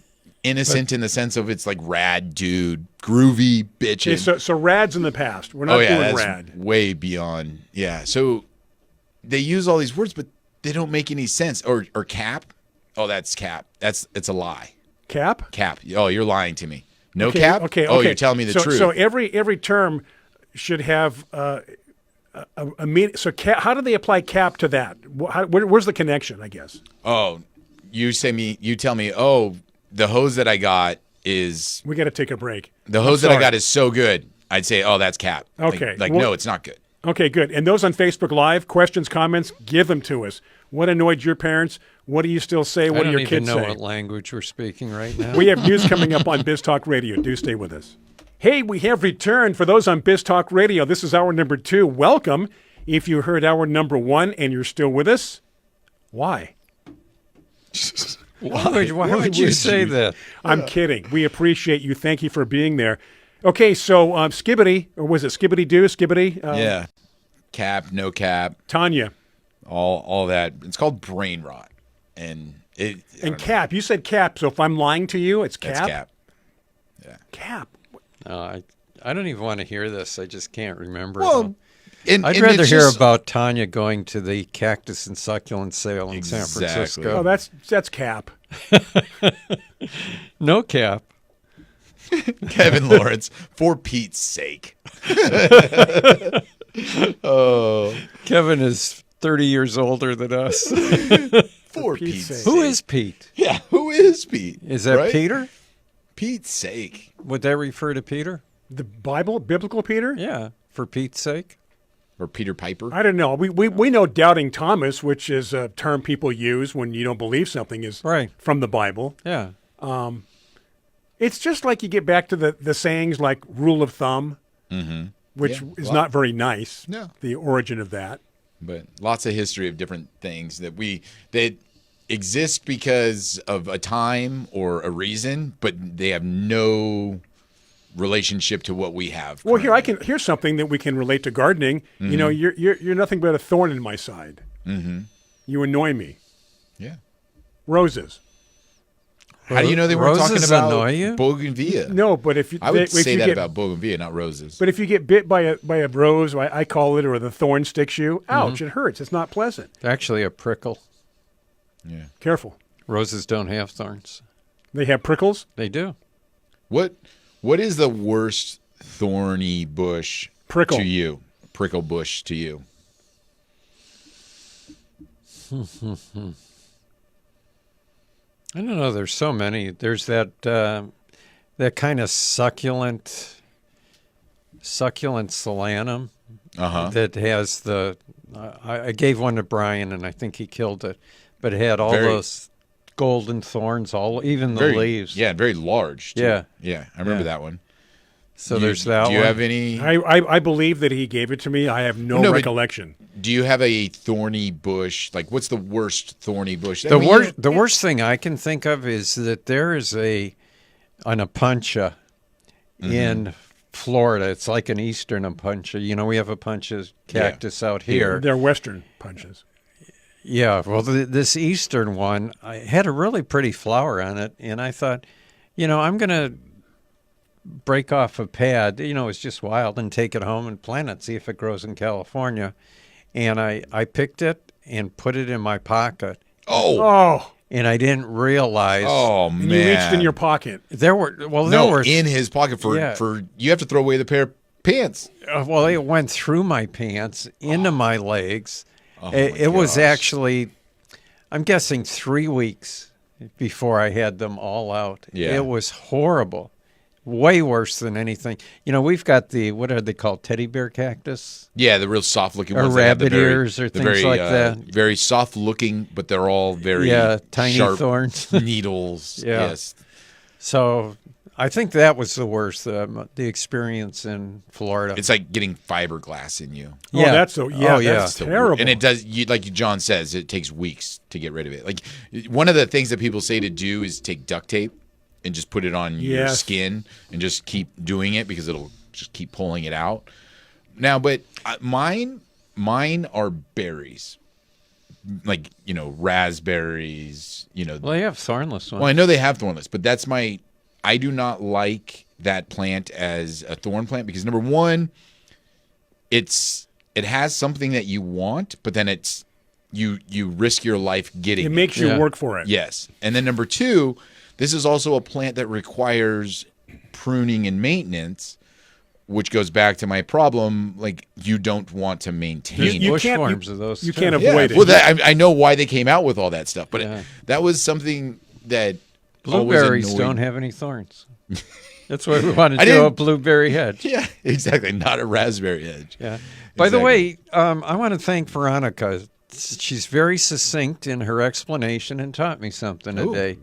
innocent in the sense of it's like rad dude, groovy bitchin'. Okay, so rad's in the past. We're not Oh yeah, doing that's rad. way beyond. Yeah, so they use all these words, but they don't make any sense. Or cap. Oh, that's cap. It's a lie. Cap. Cap. Oh, you're lying to me. No Okay, cap. Okay. Oh, okay. you're telling me the so, truth. So every term should have a meaning. So how do they apply cap to that? Where's the connection? I guess. Oh, you tell me. Oh, the hose that I got is We got to take a break. the hose that I sorry. got is so good. I'd say, oh, that's cap. Okay, Like well- no, it's not good. Okay, good. And those on Facebook Live, questions, comments, give them to us. What annoyed your parents? What do you still say? I What do don't your even kids know say? what language we're speaking right now. We have news coming up on Biz Talk Radio. Do stay with us. Hey, we have returned for those on Biz Talk Radio. This is hour number 2. Welcome. If you heard hour number 1 and you're still with us, why? Why would you say that? I'm kidding. We appreciate you. Thank you for being there. Okay, so Skibbity, or was it Skibbity Doo? Skibbity? Yeah, cap, no cap, Tanya. all that. It's called brain rot, and it I And don't know. cap. You said cap, so if I'm lying to you, it's That's cap? cap. Cap. No, I don't even want to hear this. I just can't remember. Well, it all. and I'd rather it's hear just- about Tanya going to the cactus and succulent sale in San Exactly. Francisco. Oh, that's cap. No cap. Kevin Lawrence for Pete's sake. Oh, Kevin is 30 years older than us. for Pete's Pete's sake. sake. Who is Pete? Yeah, who is Pete? Is that Right? Peter? Pete's sake. Would that refer to Peter? The Bible, biblical Peter? Yeah, for Pete's sake. Or Peter Piper? I don't know. We know doubting Thomas, which is a term people use when you don't believe something is Right. from the Bible. Yeah. It's just like you get back to the sayings like rule of thumb, which Yeah, is well- not very nice, No. the origin of that. But lots of history of different things that exist because of a time or a reason, but they have no relationship to what we have. Well, here's something that we can relate to gardening. You know, Mm-hmm. you're nothing but a thorn in my side. Mm-hmm. You annoy me. Yeah. Roses. How do you know they weren't talking Roses about annoy you? bougainvillea? No, but if you I would if say you that get, about bougainvillea, not roses. But if you get bit by a rose, I call it, or the thorn sticks you, Mm-hmm. ouch! It hurts. It's not pleasant. Actually, a prickle. Yeah. Careful. Roses don't have thorns. They have prickles. They do. What is the worst thorny bush Prickle. to you? Prickle bush to you? I don't know. There's so many. There's that kind of succulent solanum Uh-huh. that has the. I gave one to Brian, and I think he killed it, but it had all Very- those golden thorns, even the Very, leaves. Yeah, very large. Too. Yeah. Yeah, I remember Yeah. that one. So there's that Do you one. have any? I believe that he gave it to me. I have no No, but- recollection. Do you have a thorny bush? Like, what's the worst thorny bush? The When worst, you- the worst thing I can think of is that there is an apuncha Mm-hmm. in Florida. It's like an eastern apuncha. You know, we have apuncha cactus out here. They're Western punches. Yeah, well, this eastern one, I had a really pretty flower on it, and I thought, I'm going to break off a pad. It's just wild, and take it home and plant it, see if it grows in California. And I picked it and put it in my pocket, Oh, Oh, and I didn't realize man! and you reached in your pocket. there were no in his pocket for Yeah. you have to throw away the pair of pants. it went through my pants into my legs. Oh, It my was gosh. actually, I'm guessing 3 weeks before I had them all out. Yeah. It was horrible. Way worse than anything. We've got what are they called? Teddy bear cactus? Yeah, the real soft looking Or ones. that have the rabbit very- ears or the things very, like that. Very soft looking, but they're all very Tiny sharp thorns. needles. Yeah. Yes. So I think that was the worst, the experience in Florida. It's like getting fiberglass in you. Oh, that's so. Yeah, Oh, yeah. that's terrible. And it does, like John says, it takes weeks to get rid of it. Like one of the things that people say to do is take duct tape and just put it on your Yes. skin and just keep doing it because it'll just keep pulling it out. Now, but mine are berries, like raspberries. Well, they have thornless ones. Well, I know they have thornless, but I do not like that plant as a thorn plant because number one, it has something that you want, but then you risk your life getting it makes you Yeah. work for it. Yes. And then number two, this is also a plant that requires pruning and maintenance, which goes back to my problem. Like you don't want to maintain it. bush can't- forms of those. You too. can't Yeah. avoid it. Well, I know why they came out with all that stuff, but Yeah. that was something that Blueberries always don't annoyed- have any thorns. That's why we want to I do a didn't- blueberry hedge. Yeah, exactly. Not a raspberry hedge. Yeah. By the Exactly. way, I want to thank Veronica. She's very succinct in her explanation and taught me something Ooh. today.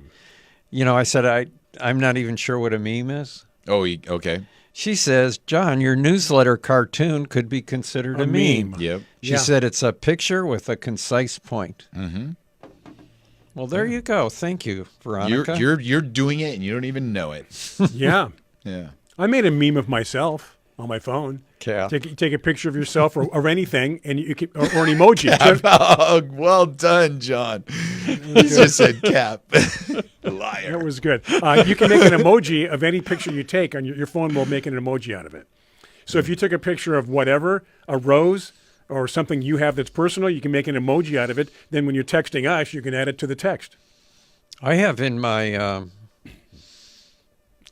I said I'm not even sure what a meme is. Oh, okay. She says, John, your newsletter cartoon could be considered a meme. Yep. She Yeah. said it's a picture with a concise point. Mm-hmm. Well, there you go. Thank you, Veronica. You're doing it and you don't even know it. Yeah, Yeah. I made a meme of myself on my phone. Yeah. Take a picture of yourself or anything, and you can, or an emoji. Oh, well done, John. He just said cap. Liar. That was good. You can make an emoji of any picture you take on your phone. Will make an emoji out of it. So if you took a picture of whatever, a rose or something you have that's personal, you can make an emoji out of it. Then when you're texting us, you can add it to the text. I have in my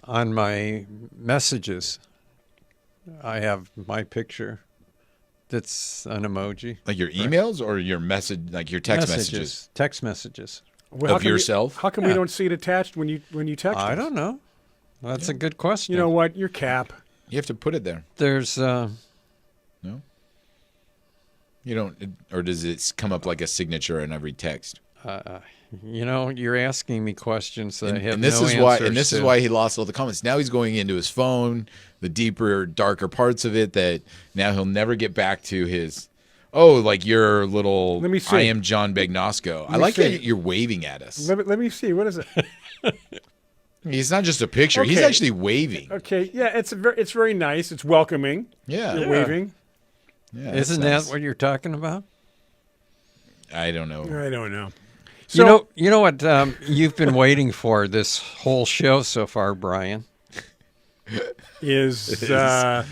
on my messages, I have my picture. That's an emoji. Like your emails or your message, like your text messages? Text messages. Well, how Of come yourself? how come we Yeah. don't see it attached when you text? I us? don't know. That's a good question. You know what? Your cap. You have to put it there. There's No? You don't, or does it come up like a signature in every text? you're asking me questions that I have And this no is why, answers and this is to. why he lost all the comments. Now he's going into his phone, the deeper, darker parts of it that now he'll never get back to his. Oh, like your little. Let me see. I am John Begnosco. I me like see. that you're waving at us. Let me see. What is it? It's not just a picture. He's Okay. actually waving. Okay. Yeah, it's very nice. It's welcoming. Yeah. You're waving. Yeah, that's Isn't nice. that what you're talking about? I don't know. I don't know. So, You know what you've been waiting for this whole show so far, Brian? is they're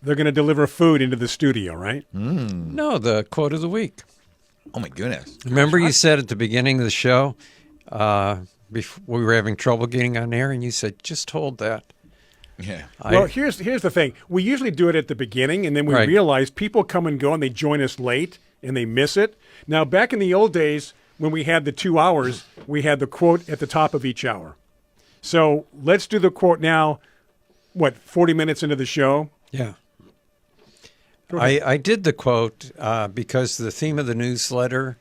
going to deliver food into the studio, right? No, the quote of the week. Oh my goodness. Remember you said at the beginning of the show, before we were having trouble getting on air, and you said, just hold that. Yeah. Well, here's the thing. We usually do it at the beginning, and then we Right. realize people come and go, and they join us late, and they miss it. Now, back in the old days, when we had the 2 hours, we had the quote at the top of each hour. So let's do the quote now. 40 minutes into the show? Yeah. I did the quote because the theme of the newsletter,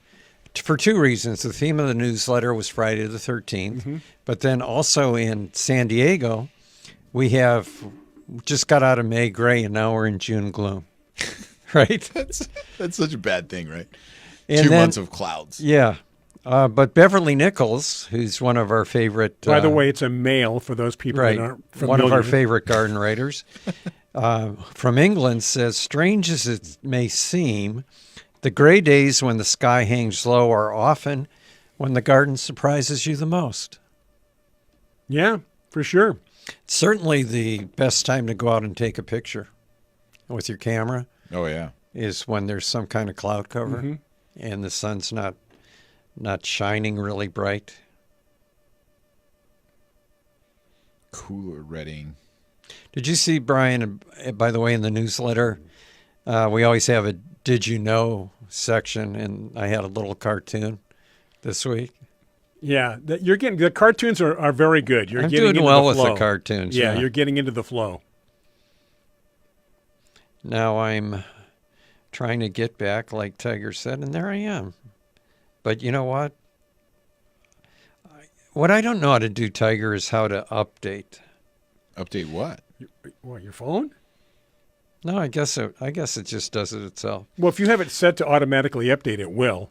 for two reasons. The theme of the newsletter was Friday the 13th, but then also in San Diego, we just got out of May gray and now we're in June gloom, right? That's such a bad thing, right? And 2 then- months of clouds. Yeah. But Beverly Nichols, who's one of our favorite... By the way, it's a male for those people Right. that aren't One familiar. of our favorite garden writers from England says, strange as it may seem, the gray days when the sky hangs low are often when the garden surprises you the most. Yeah, for sure. Certainly the best time to go out and take a picture with your camera Oh yeah. is when there's some kind of cloud cover and the sun's not shining really bright. Cooler Reading. Did you see, Brian, by the way, in the newsletter, we always have a Did You Know section, and I had a little cartoon this week. Yeah, you're getting the cartoons are very good. You're I'm getting doing into well the with flow. the cartoons. Yeah, you're getting into the flow. Now I'm trying to get back, like Tiger said, and there I am. But you know what? What I don't know how to do, Tiger, is how to update. Update what? What, your phone? No, I guess it just does it itself. Well, if you have it set to automatically update, it will.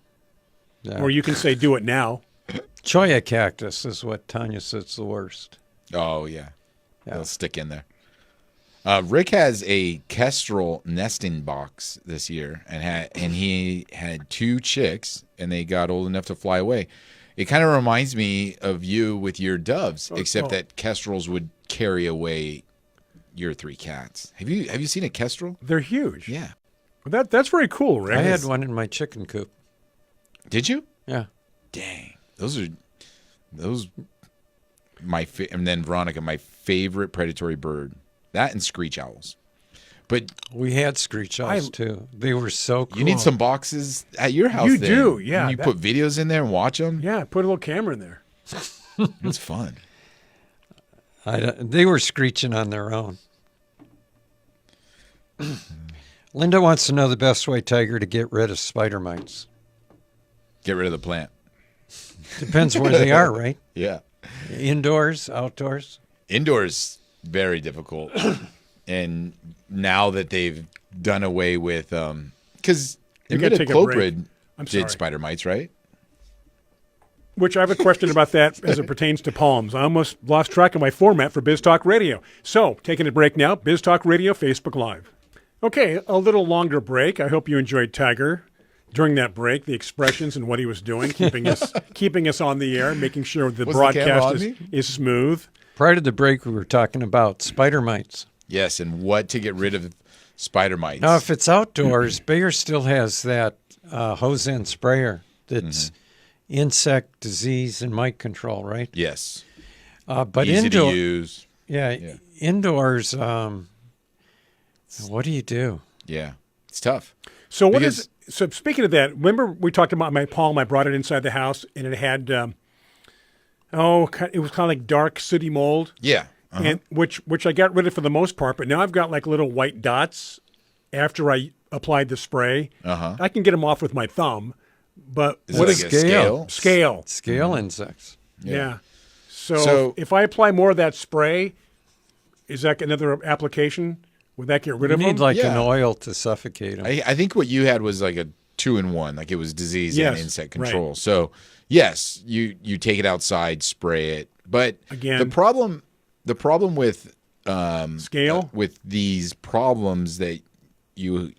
Yeah. Or you can say do it now. Cholla cactus is what Tanya says the worst. Oh yeah. Yeah. They'll stick in there. Rick has a kestrel nesting box this year, and he had 2 chicks, and they got old enough to fly away. It kind of reminds me of you with your doves, except that kestrels would carry away your 3 cats. Have you seen a kestrel? They're huge. Yeah. That's very cool, Rick. I had one in my chicken coop. Did you? Yeah. Dang. Those and then Veronica, my favorite predatory bird. That and screech owls. But We had screech owls too. They were so cool. you need some boxes at your house. You then. do, yeah, And you that- put videos in there and watch them. Yeah, put a little camera in there. It's fun. They were screeching on their own. Linda wants to know the best way, Tiger, to get rid of spider mites. Get rid of the plant. Depends where they are, right? Yeah. Indoors, outdoors. Indoors, very difficult. And now that they've done away with, because You gotta take a break. imidacloprid I'm did sorry. spider mites, right? Which I have a question about that as it pertains to palms. I almost lost track of my format for Biz Talk Radio. So, taking a break now, Biz Talk Radio, Facebook Live. Okay, a little longer break. I hope you enjoyed Tiger during that break, the expressions and what he was doing, keeping us on the air, making sure the Was the camera on broadcast me? is smooth. Prior to the break, we were talking about spider mites. Yes, and what to get rid of spider mites. Now, if it's outdoors, Bayer still has that hose end sprayer that's insect disease and mite control, right? Yes. But Easy indoor, to use. yeah, indoors. What do you do? Yeah. It's tough. So what Because- is? So speaking of that, remember we talked about my palm? I brought it inside the house, and it had it was kind of like dark sooty mold, Yeah. and which I got rid of for the most part. But now I've got like little white dots after I applied the spray. I can get them off with my thumb, but Is what it is like a scale? scale? Scale insects. Yeah. So, So- if I apply more of that spray, is that another application? Would that get rid You of them? need like an Yeah. oil to suffocate them. I think what you had was like a 2-in-1, like it was disease and Yes, insect right. control. So yes, you take it outside, spray it. But Again- the problem with Scale? with these problems that you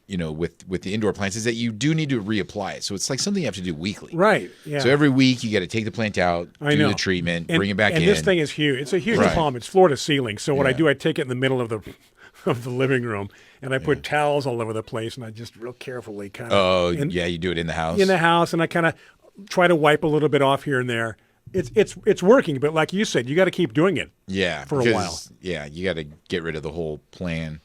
know with the indoor plants is that you do need to reapply it. So it's like something you have to do weekly. Right. Yeah. So every week you got to take the plant out, I do know. the treatment, And- bring it back and in. this thing is huge. It's a huge Right. palm. It's floor to ceiling. So what I Yeah. do, I take it in the middle of the of the living room, and I put towels all over the place, and I just real carefully kind of Oh, yeah, you do it in the house. in the house, and I kind of try to wipe a little bit off here and there. It's working, but like you said, you got to keep doing it. Yeah, for a because, while. Yeah, you got to get rid of the whole plant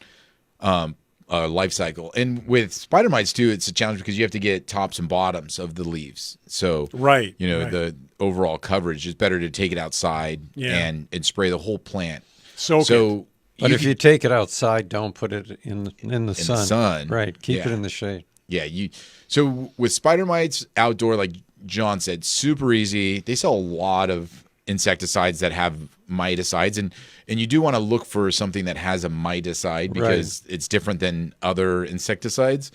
life cycle. And with spider mites too, it's a challenge because you have to get tops and bottoms of the leaves. So Right, you know right. the overall coverage is better to take it outside Yeah. and spray the whole plant. Soak it. So But if can- you take it outside, don't put it in the sun. sun. Right. Keep it Yeah. in the shade. Yeah, so with spider mites outdoor, like John said, super easy. They sell a lot of insecticides that have miticides, and you do want to look for something that has a miticide because it's different than other insecticides.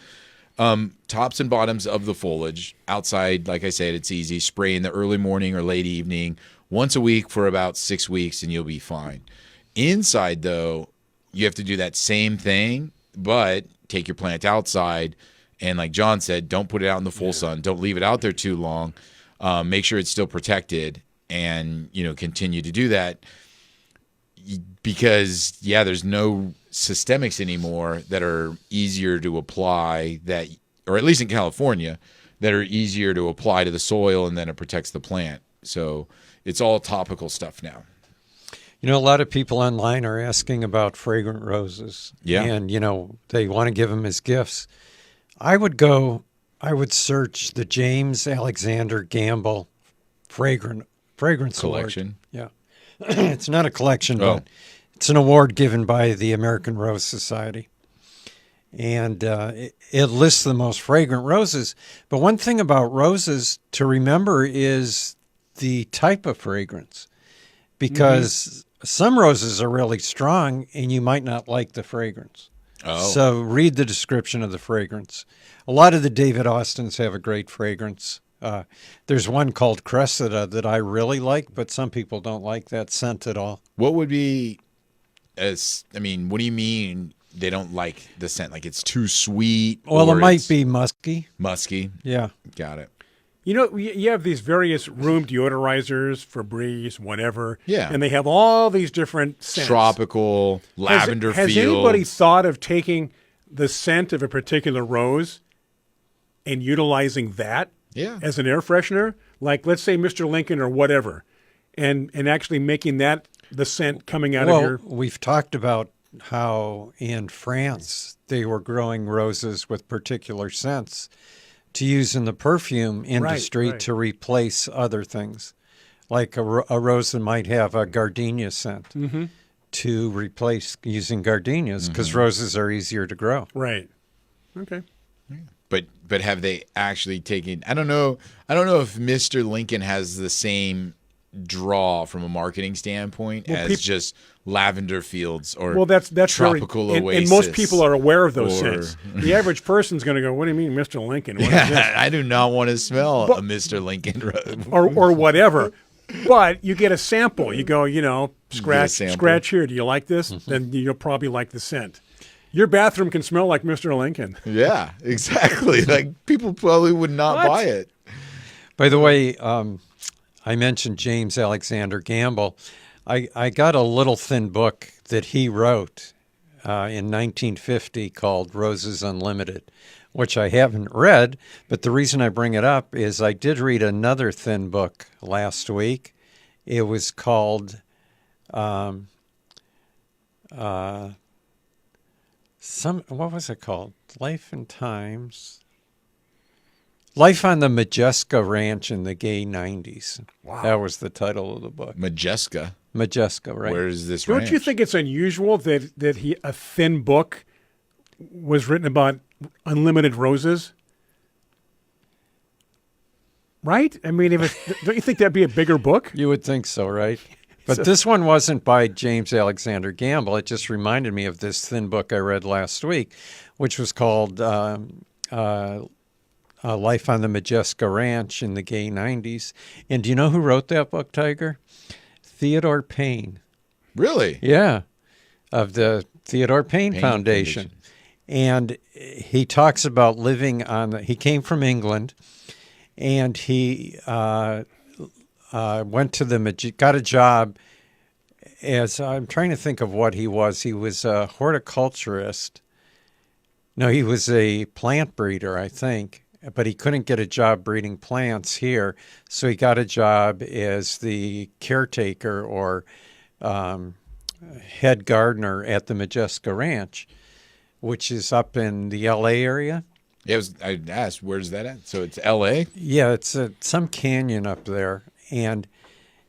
Tops and bottoms of the foliage outside, like I said, it's easy. Spray in the early morning or late evening once a week for about 6 weeks, and you'll be fine. Inside, though, you have to do that same thing, but take your plant outside. And like John said, don't put it out in the full sun. Don't leave it out there too long. Make sure it's still protected, and continue to do that because there's no systemics anymore that are easier to apply or at least in California, that are easier to apply to the soil, and then it protects the plant. So it's all topical stuff now. A lot of people online are asking about fragrant roses. Yeah. And, they want to give them as gifts. I would search the James Alexander Gamble fragrance Collection. Award. Yeah. It's not a collection, Oh. but it's an award given by the American Rose Society. And it lists the most fragrant roses. But one thing about roses to remember is the type of fragrance. Because some roses are really strong and you might not like the fragrance. Oh. So read the description of the fragrance. A lot of the David Austins have a great fragrance. There's one called Cressida that I really like, but some people don't like that scent at all. What would be what do you mean they don't like the scent? Like it's too sweet? Well, or it might it's be musky. musky. Yeah. Got it. You have these various room deodorizers, Febreze, whatever. Yeah. And they have all these different scents. Tropical, lavender Has field. anybody thought of taking the scent of a particular rose and utilizing that as an air freshener? Like, let's say Mr. Lincoln or whatever, and actually making that the scent coming out of your... We've talked about how in France they were growing roses with particular scents to use in the perfume industry right. to replace other things. Like a rose that might have a gardenia scent to replace using gardenias because roses are easier to grow. Right. Okay. But have they actually taken? I don't know if Mr. Lincoln has the same draw from a marketing standpoint as just lavender fields or that's tropical very, oasis. and most people are aware of those or- scents. The average person's going to go, "What do you mean, Mr. Lincoln? What is this?" I do not want to smell a Mr. Lincoln rose. or whatever." But you get a sample. You go, scratch sample. here. Do you like this? Then you'll probably like the scent. Your bathroom can smell like Mr. Lincoln. Yeah, exactly. Like people probably would not What? buy it. By the way, I mentioned James Alexander Gamble. I got a little thin book that he wrote in 1950 called Roses Unlimited, which I haven't read. But the reason I bring it up is I did read another thin book last week. It was called what was it called? Life and Times. Life on the Majeska Ranch in the Gay 90s. Wow. That was the title of the book. Majeska. Majeska, right? Where is this Don't ranch? you think it's unusual that a thin book was written about unlimited roses? Right? I mean, don't you think that'd be a bigger book? You would think so, right? But this one wasn't by James Alexander Gamble. It just reminded me of this thin book I read last week, which was called Life on the Majeska Ranch in the Gay 90s. And do you know who wrote that book, Tiger? Theodore Payne. Really? Yeah, of the Theodore Payne Foundation. And he talks about living he came from England, and he went to got a job as I'm trying to think of what he was a horticulturist. No, he was a plant breeder, I think, but he couldn't get a job breeding plants here, so he got a job as the caretaker or head gardener at the Majeska Ranch, which is up in the L.A. area. Yeah, I asked, where's that at? So it's L.A.? Yeah, it's some canyon up there, and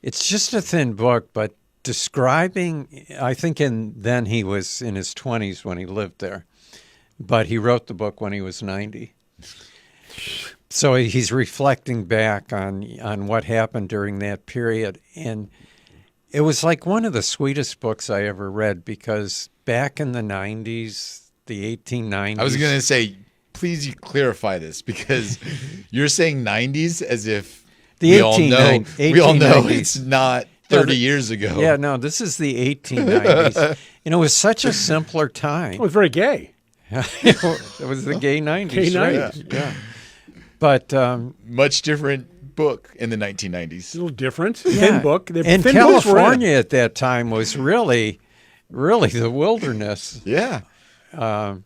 it's just a thin book, but describing, I think then he was in his 20s when he lived there, but he wrote the book when he was 90. So he's reflecting back on what happened during that period, and it was like one of the sweetest books I ever read, because back in the 90s, the 1890s. I was going to say, please you clarify this, because you're saying 90s as if The we all know 1890s. it's not 30 years ago. Yeah, no, this is the 1890s. And it was such a simpler time. It was very gay. It was the gay 90s. Gay right? 90s. Yeah. But Much different book in the 1990s. A little different. yeah. Thin book. The and thin books were in it. California at that time was really the wilderness. Yeah. And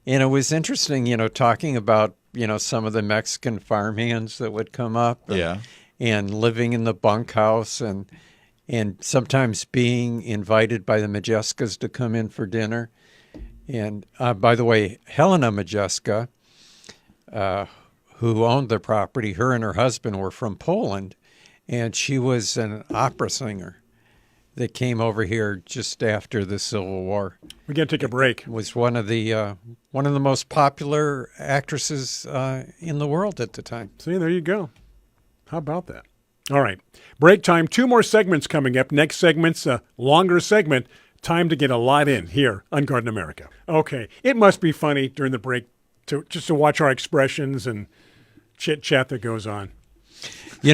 it was interesting, talking about, some of the Mexican farmhands that would come up. Yeah. And living in the bunkhouse and sometimes being invited by the Majeskas to come in for dinner. And by the way, Helena Majeska, who owned the property, her and her husband were from Poland, and she was an opera singer that came over here just after the Civil War. We're going to take a break. Was one of the most popular actresses in the world at the time. See, there you go. How about that? All right. Break time. 2 more segments coming up. Next segment's a longer segment. Time to get a lot in here on Garden America. Okay. It must be funny during the break just to watch our expressions and chit-chat that goes on. We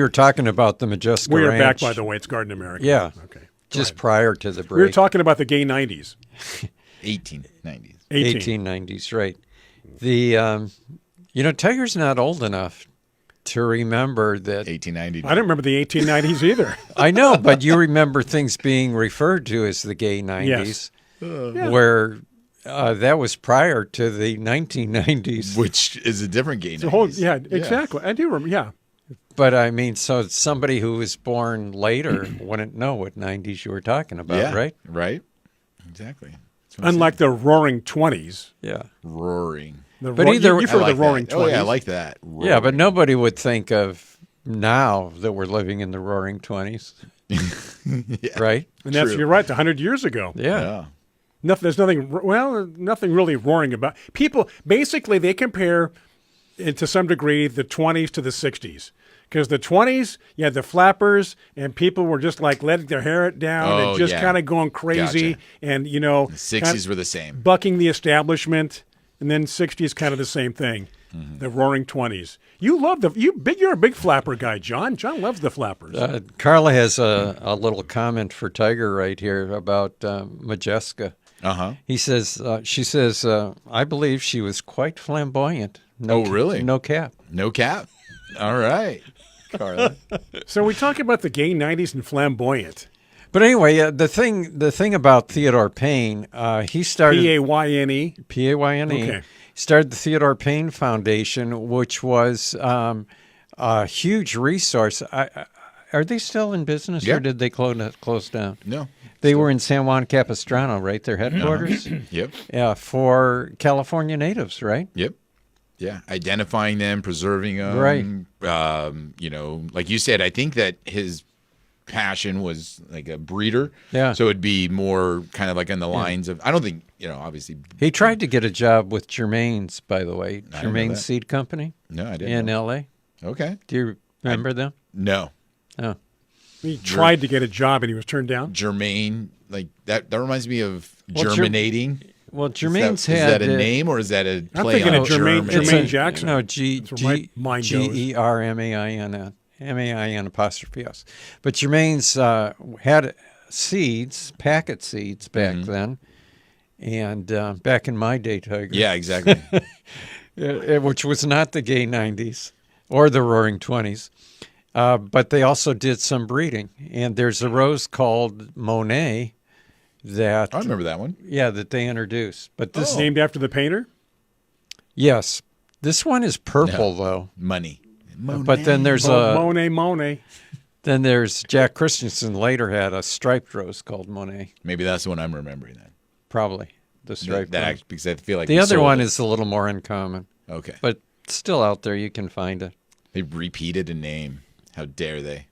were talking about the Majeska We are Ranch. back, by the way. It's Garden America. Yeah. Okay. Just prior to the break. We were talking about the gay 90s. 1890s. 1890s, right. The, Tiger's not old enough to remember that. 1890. I don't remember the 1890s either. I know, but you remember things being referred to as the gay 90s, Yeah. where that was prior to the 1990s. Which is a different game. The whole, yeah, exactly. I do remember. Yeah. But I mean, so somebody who was born later wouldn't know what 90s you were talking about, right? Right. Exactly. That's what I'm Unlike the Roaring 20s. Yeah. saying. Roaring. But either- you've I heard like of the Roaring that. 20s. Oh, yeah, I like that. Yeah, but nobody would think of now that we're living in the Roaring 20s, Yeah. right? And that's, True. you're right, 100 years ago. Yeah. There's nothing really roaring about. People, basically, they compare, to some degree, the 20s to the 60s. Because the 20s, you had the flappers, and people were just like letting their hair down Oh, and just yeah. kind of going crazy. Gotcha. And, The 60s were the same. bucking the establishment. And then 60s, kind of the same thing. Mm-hmm. The Roaring 20s. You love you're a big flapper guy, John. John loves the flappers. Carla has a little comment for Tiger right here about Majeska. Uh-huh. She says, I believe she was quite flamboyant. Oh, really? No cap. No cap. All right, Carla. So we talk about the gay 90s and flamboyant. But anyway, the thing about Theodore Payne, he started P-A-Y-N-E. P-A-Y-N-E. Okay. Started the Theodore Payne Foundation, which was a huge resource. Are they still in business, Yeah. or did they close down? No. They were in San Juan Capistrano, right? Their headquarters. Yep. Yeah, for California natives, right? Yep. Yeah. Identifying them, preserving them. Right. Like you said, I think that his passion was like a breeder. Yeah. So it'd be more kind of like on the lines of, I don't think, obviously. He tried to get a job with Germain's, by the way, know Germain's that. Seed Company No, I didn't. in know. L.A. Okay. Do you remember them? No. Oh, He tried to get a job and he was turned down. Germain, like that reminds me of Well, germinating. well, Germain's is had that a name or is that a I'm play thinking on of Jermaine It's Jackson. No, That's where my mind goes. Germain, M-A-I-N apostrophe S. But Germain's had seeds, packet seeds back then, and back in my day, Tiger. Yeah, exactly. Which was not the gay 90s or the Roaring 20s. But they also did some breeding. And there's a rose called Monet that, I remember that one. that they introduced. But this, Named after the painter? yes, this one is purple though. Money. But then there's Monet. then there's Jack Christensen later had a striped rose called Monet. Maybe that's the one I'm remembering then. Probably the striped rose. Because I feel like The we other sold one it. is a little more uncommon, Okay. but still out there. You can find it. They repeated a name. How dare they?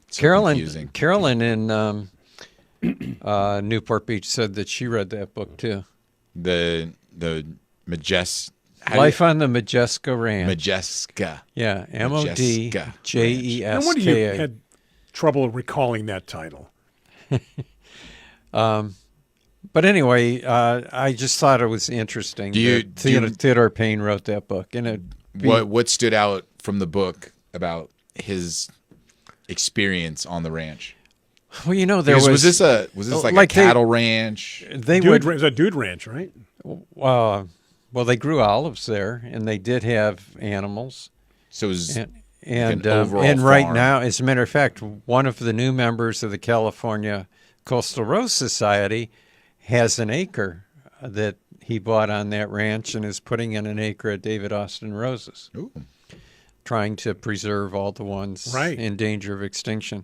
So confusing. Carolyn in Newport Beach said that she read that book too. The Life on the Majeska Ranch. Majeska. Yeah, Majeska No wonder you MODJESKA. had trouble recalling that title. But anyway, I just thought it was interesting. Theodore Payne wrote that book, and What stood out from the book about his experience on the ranch? well, you know, there Because was was this like like a cattle ranch? they Dude, would it was a dude ranch, right? well, they grew olives there, and they did have animals. So it was And overall and right farm. now, as a matter of fact, one of the new members of the California Coastal Rose Society has an acre that he bought on that ranch and is putting in an acre of David Austin roses, Ooh. trying to preserve all the ones Right. in danger of extinction.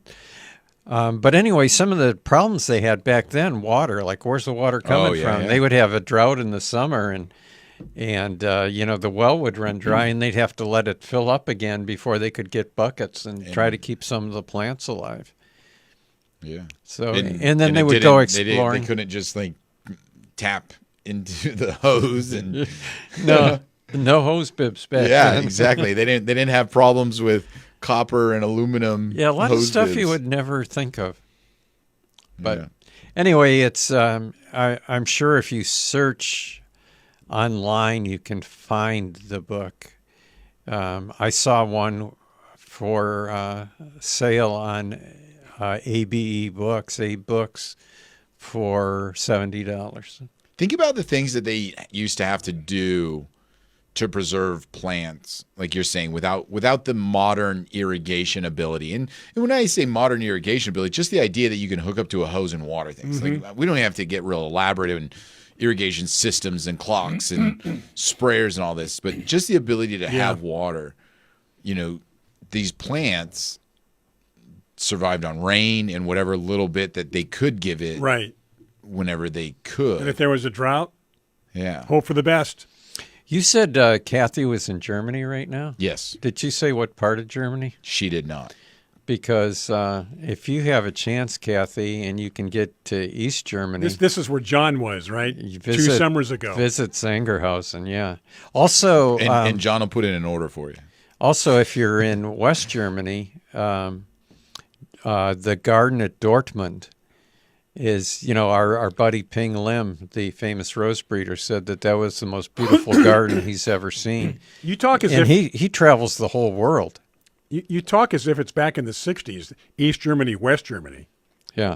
But anyway, some of the problems they had back then, water, like where's the water coming yeah, from? yeah. They would have a drought in the summer and the well would run dry and they'd have to let it fill up again before they could get buckets and try to keep some of the plants alive. Yeah. So and then they would go exploring. They couldn't just like tap into the hose and No hose bibs back yeah, then. exactly. They didn't have problems with copper and aluminum. Yeah, a lot of hose stuff bibs. you would never think of. But Yeah. anyway, it's I'm sure if you search online, you can find the book. I saw one for sale on ABE Books, Books, for $70. Think about the things that they used to have to do to preserve plants, like you're saying, without the modern irrigation ability. And when I say modern irrigation ability, just the idea that you can hook up to a hose and water things. Like we don't have to get real elaborate and irrigation systems and clocks and sprayers and all this, but just the ability to have water. You know, these plants survived on rain and whatever little bit that they could give it Right. whenever they could. And if there was a drought, Yeah. hope for the best. You said Kathy was in Germany right now? Yes, Did you say what part of Germany? she did not. Because if you have a chance, Kathy, and you can get to East Germany, This is where John was, right? you 2 summers ago. Visit Sangerhausen, yeah. Also, And John will put in an order for you. also, if you're in West Germany, the garden at Dortmund is, our buddy Ping Lim, the famous rose breeder, said that was the most beautiful garden he's ever seen. You talk as And if he travels the whole world. you talk as if it's back in the 60s, East Germany, West Germany. Yeah.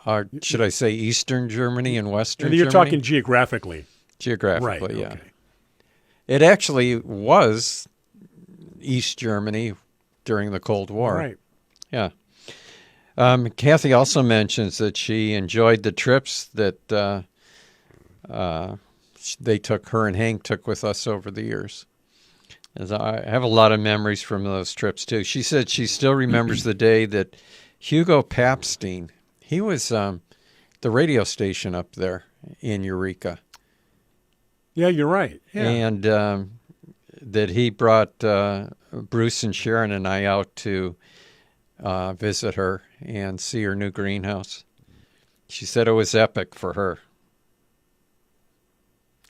Or should I say Eastern Germany and Western And you're Germany? talking geographically. Geographically, Right. yeah. Okay. It actually was East Germany during the Cold War. Right. Yeah. Kathy also mentions that she enjoyed the trips that her and Hank took with us over the years. As I have a lot of memories from those trips, too. She said she still remembers the day that Hugo Papstein, he was the radio station up there in Eureka. Yeah, you're right. Yeah. And that he brought Bruce and Sharon and I out to visit her and see her new greenhouse. She said it was epic for her.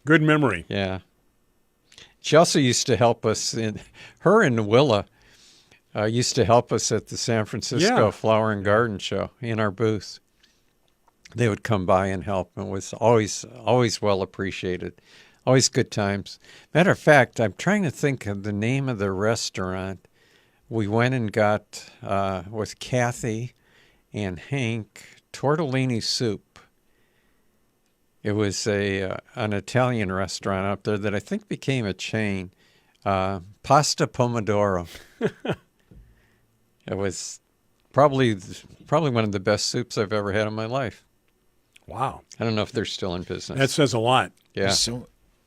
Good memory. Yeah. She also used to help us her and Willa used to help us at the San Francisco Yeah. Flower and Garden Show in our booth. They would come by and help, and it was always well appreciated. Always good times. Matter of fact, I'm trying to think of the name of the restaurant. We went and got, with Kathy and Hank, tortellini soup. It was an Italian restaurant up there that I think became a chain. But Pasta pomodoro. It was probably one of the best soups I've ever had in my life. Wow. I don't know if they're still in business. That says a lot. yeah.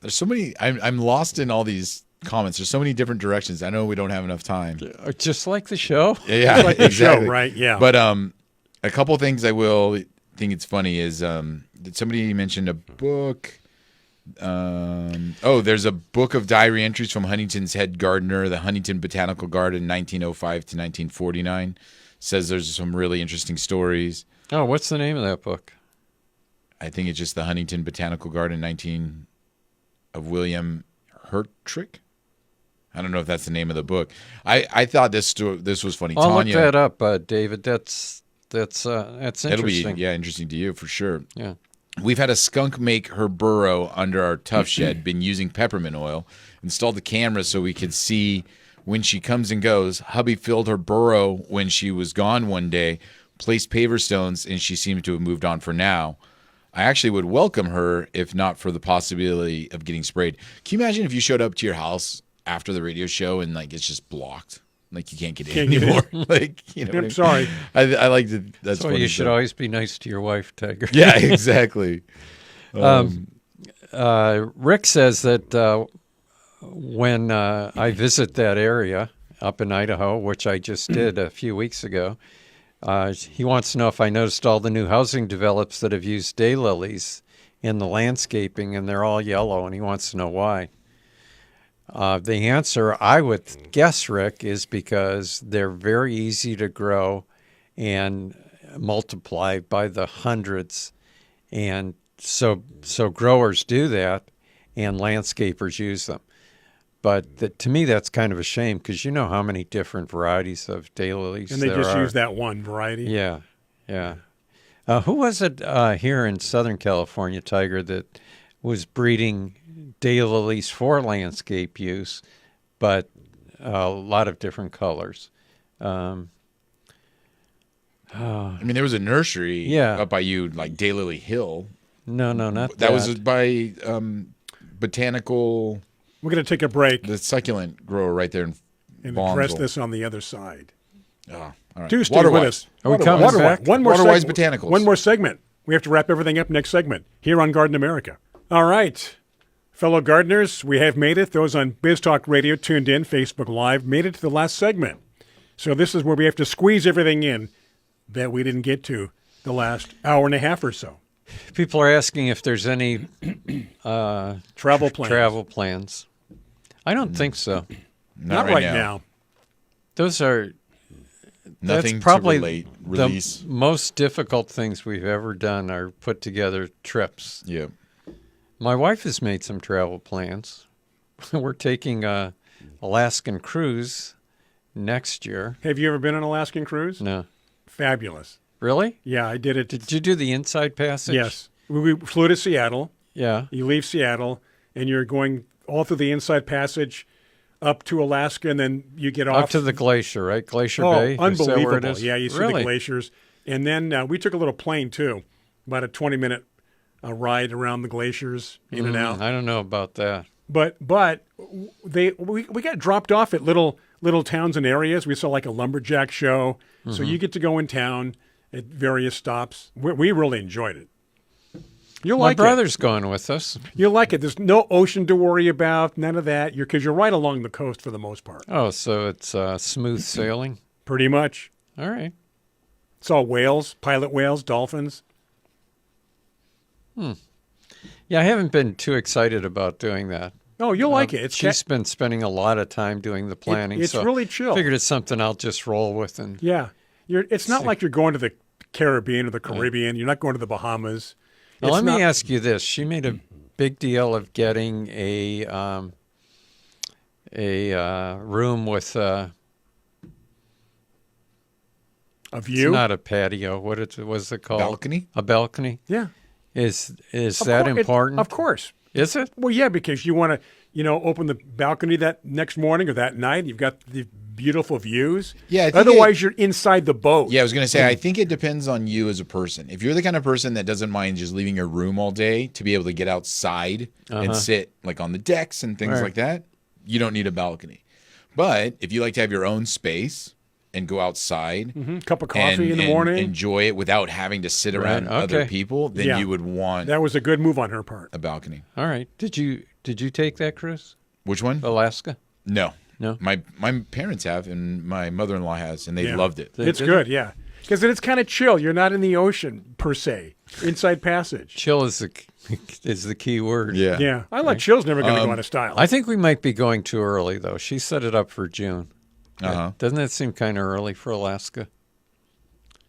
There's so many. I'm lost in all these comments. There's so many different directions. I know we don't have enough time. Just like the show. Yeah, Like the show, exactly. right? Yeah. But a couple of things I will think it's funny is did somebody mention a book? There's a book of diary entries from Huntington's head gardener, the Huntington Botanical Garden, 1905 to 1949. Says there's some really interesting stories. Oh, what's the name of that book? I think it's just the Huntington Botanical Garden, of William Hertrick. I don't know if that's the name of the book. I thought this was funny. I'll Tanya, look that up, David. That's interesting. it'll be interesting to you for sure. Yeah. We've had a skunk make her burrow under our tough shed, been using peppermint oil, installed the camera so we could see when she comes and goes. Hubby filled her burrow when she was gone one day, placed paver stones, and she seemed to have moved on for now. I actually would welcome her if not for the possibility of getting sprayed. Can you imagine if you showed up to your house after the radio show and like it's just blocked? Like you can't get in Can't get in. anymore. Like, you know, I'm what I mean? sorry. I like to. That's So funny you should stuff. always be nice to your wife, Tiger. Yeah, exactly. Rick says that when I visit that area up in Idaho, which I just did a few weeks ago, he wants to know if I noticed all the new housing develops that have used daylilies in the landscaping, and they're all yellow, and he wants to know why. The answer, I would guess, Rick, is because they're very easy to grow and multiply by the hundreds. And so growers do that, and landscapers use them. But to me, that's kind of a shame because you know how many different varieties of daylilies And they there just are. use that one variety. Yeah, yeah. Who was it here in Southern California, Tiger, that was breeding daylilies for landscape use, but a lot of different colors? I mean, there was a nursery Yeah. up by you, like Daylily Hill. No, not that. That was by Botanical, We're going to take a break the succulent grower right there in and address Bonsall. this on the other side. Oh, all right. Do stay with Waterwise. us. Are we coming Waterwise. back? One more Waterwise segment. Botanicals. One more segment. We have to wrap everything up next segment here on Garden America. All right. Fellow gardeners, we have made it. Those on Biz Talk Radio tuned in, Facebook Live, made it to the last segment. So this is where we have to squeeze everything in that we didn't get to the last hour and a half or so. People are asking if there's any Travel plans. travel plans. I don't think so. Not right now. Those are Nothing that's probably to relate. Release. the most difficult things we've ever done are put together trips. Yeah. My wife has made some travel plans. We're taking a Alaskan cruise next year. Have you ever been on an Alaskan cruise? No. Fabulous. Really? Yeah, I did it. Did you do the inside passage? Yes. We flew to Seattle. Yeah. You leave Seattle, and you're going all through the inside passage up to Alaska, and then you get off. Up to the glacier, right? Glacier Oh, Bay? Is that where it unbelievable. is? Yeah, you see Really? the glaciers. And then we took a little plane, too, about a 20-minute ride around the glaciers, in and out. I don't know about that. But we got dropped off at little towns and areas. We saw like a lumberjack show. So you get to go in town at various stops. We really enjoyed it. You'll My like it. brother's going with us. You'll like it. There's no ocean to worry about, none of that. Because you're right along the coast for the most part. Oh, so it's smooth sailing. Pretty much. All right. Saw whales, pilot whales, dolphins. Yeah, I haven't been too excited about doing that. Oh, you'll like it. It's She's been spending a lot of time doing the planning. it's so really chill. Figured it's something I'll just roll with. And yeah. It's not like you're going to the Caribbean or the Caribbean. You're not going to the Bahamas. now, It's let me not- ask you this: she made a big deal of getting a room with A it's view. not a patio. What's it called? Balcony? A balcony. Yeah. Is Of that cour- important? Of course. Is it? Well, yeah, because you want to, open the balcony that next morning or that night. You've got the beautiful views. Yeah, I think Otherwise, you're inside the boat. Yeah, I was going to say, I think it depends on you as a person. If you're the kind of person that doesn't mind just leaving your room all day to be able to get outside and sit like on the decks and things Right. like that, you don't need a balcony. But if you like to have your own space and go outside, Cup of coffee in the and morning. enjoy it without having to sit around Right, other okay. people, then Yeah. you would want That was a good move on her part. a balcony. All right. Did you take that cruise? Which one? Alaska? No. No? My parents have, and my mother-in-law has, and they Yeah. loved it. It's did good, yeah. Because it's kind of chill. You're not in the ocean, per se. Inside Passage. Chill is the key word. Yeah. I like chill's never going to go out of style. I think we might be going too early, though. She set it up for June. Uh-huh. Doesn't that seem kind of early for Alaska?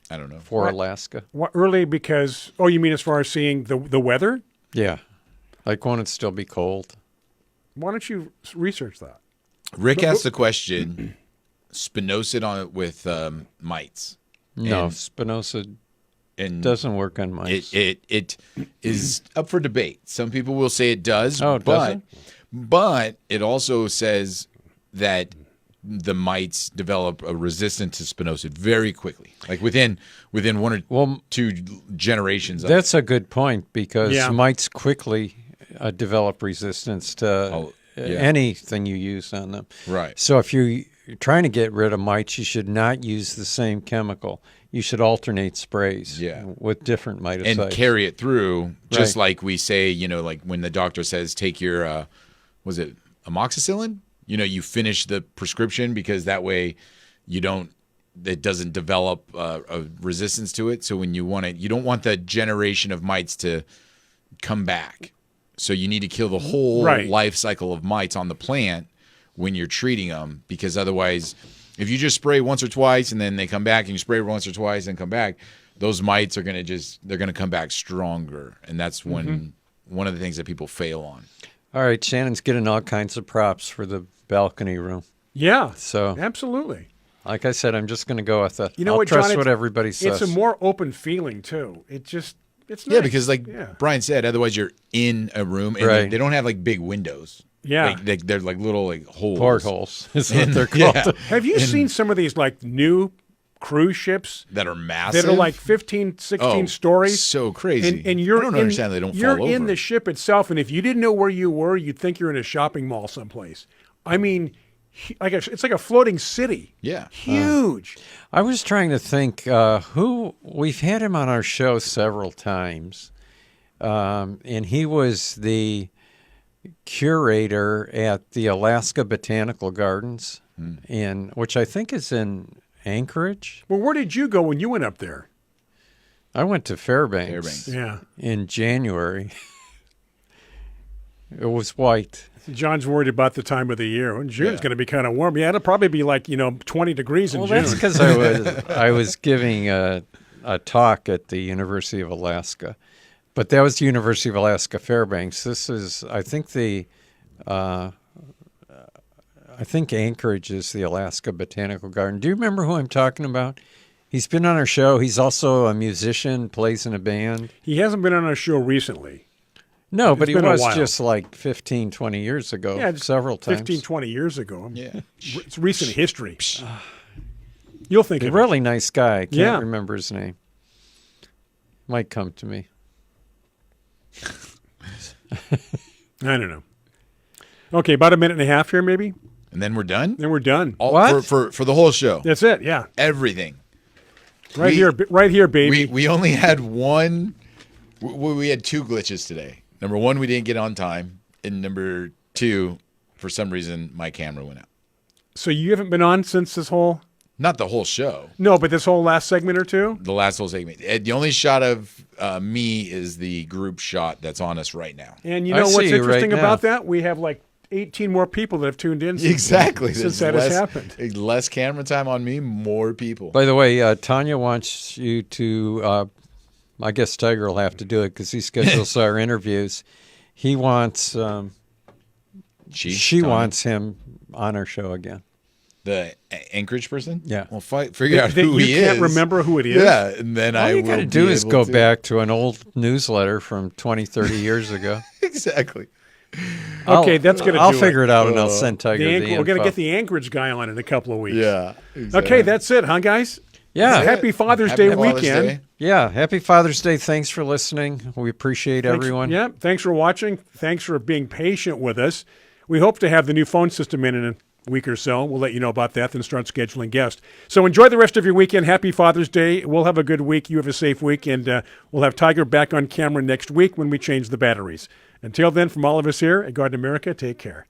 I don't know. For Alaska? What, early because, oh, you mean as far as seeing the weather? Yeah. Like, won't it still be cold? Why don't you research that? Rick asked the question, spinosad on it with mites. No, And- Spinoza And doesn't work on mice. it is up for debate. Some people will say it does, Oh, it but doesn't? but it also says that the mites develop a resistance to spinosad very quickly, like within one or Well, two generations. Of That's a good point because Yeah. mites quickly develop resistance to yeah. anything you use on them. Right. So if you're trying to get rid of mites, you should not use the same chemical. You should alternate sprays Yeah. with different miticides. and carry it through, just Right. like we say, like when the doctor says take your, was it amoxicillin? You finish the prescription because that way it doesn't develop a resistance to it. So when you want it, you don't want the generation of mites to come back. So you need to kill the whole Right. life cycle of mites on the plant when you're treating them, because otherwise, if you just spray once or twice and then they come back and you spray once or twice and come back, those mites are going to they're going to come back stronger. And that's when one of the things that people fail on. All right, Shannon's getting all kinds of props for the balcony room. Yeah. So, Absolutely. like I said, I'm just going to go with it. You know I'll what, trust John? what everybody says. It's a more open feeling, too. It's nice. Yeah, because Yeah. Brian said, otherwise you're in a room and Right. they don't have like big windows. Yeah. They're like little like holes. Portholes is what they're called. Yeah. Have you seen some of these like new cruise ships That are massive. that are like 15, 16 stories? So crazy. And you're I don't understand they don't you're fall over. in the ship itself, and if you didn't know where you were, you'd think you're in a shopping mall someplace. I mean, it's like a floating city. Yeah. Huge. I was trying to think who we've had him on our show several times, and he was the curator at the Alaska Botanical Gardens, which I think is in Anchorage. Well, where did you go when you went up there? I went to Fairbanks, Fairbanks. Yeah. in January. It was white. John's worried about the time of the year. Well, June's Yeah. going to be kind of warm. Yeah, it'll probably be like 20 degrees in Well, June. that's because I was giving a talk at the University of Alaska, but that was the University of Alaska Fairbanks. This is, I think Anchorage is the Alaska Botanical Garden. Do you remember who I'm talking about? He's been on our show. He's also a musician, plays in a band. He hasn't been on our show recently. No, but he been a was while. just like 15, 20 years ago, Yeah, several times. 15, 20 years ago. Yeah. It's recent history. You'll think A of it. really nice guy. I can't Yeah. remember his name. Might come to me. I don't know. Okay, about a minute and a half here, maybe. And then we're done? Then we're done. What? For the whole show. That's it. Yeah, Everything. right We- here, right here, baby. We only had one. We had two glitches today. Number one, we didn't get on time, and number two, for some reason, my camera went out. So you haven't been on since this whole? Not the whole show. No, but this whole last segment or two. The last whole segment. The only shot of me is the group shot that's on us right now. And you I know see what's you interesting right about now. that? We have like 18 more people that have tuned in. Since, Exactly. Since There's that has happened. Less camera time on me, more people. By the way, Tanya wants you to, I guess Tiger will have to do it because he schedules our interviews. He wants, she Tanya, wants him on our show again. the Anchorage person. Yeah. Well, figure out That who you he can't is. remember who it is. Yeah, and then All I you will got to do be is able go to- back to an old newsletter from 20, 30 years ago. Exactly. Okay, that's gonna I'll do figure it out and I'll send Tiger the We're going to info. get the Anchorage guy on in a couple of weeks. Yeah. Okay, that's it, huh, guys? Yeah. Happy Father's Happy Day Father's weekend. Day. Yeah. Happy Father's Day. Thanks for listening. We appreciate everyone. Yeah, thanks for watching. Thanks for being patient with us. We hope to have the new phone system in week or so. We'll let you know about that, then start scheduling guests. So enjoy the rest of your weekend. Happy Father's Day. We'll have a good week. You have a safe week, and we'll have Tiger back on camera next week when we change the batteries. Until then, from all of us here at Garden America, take care.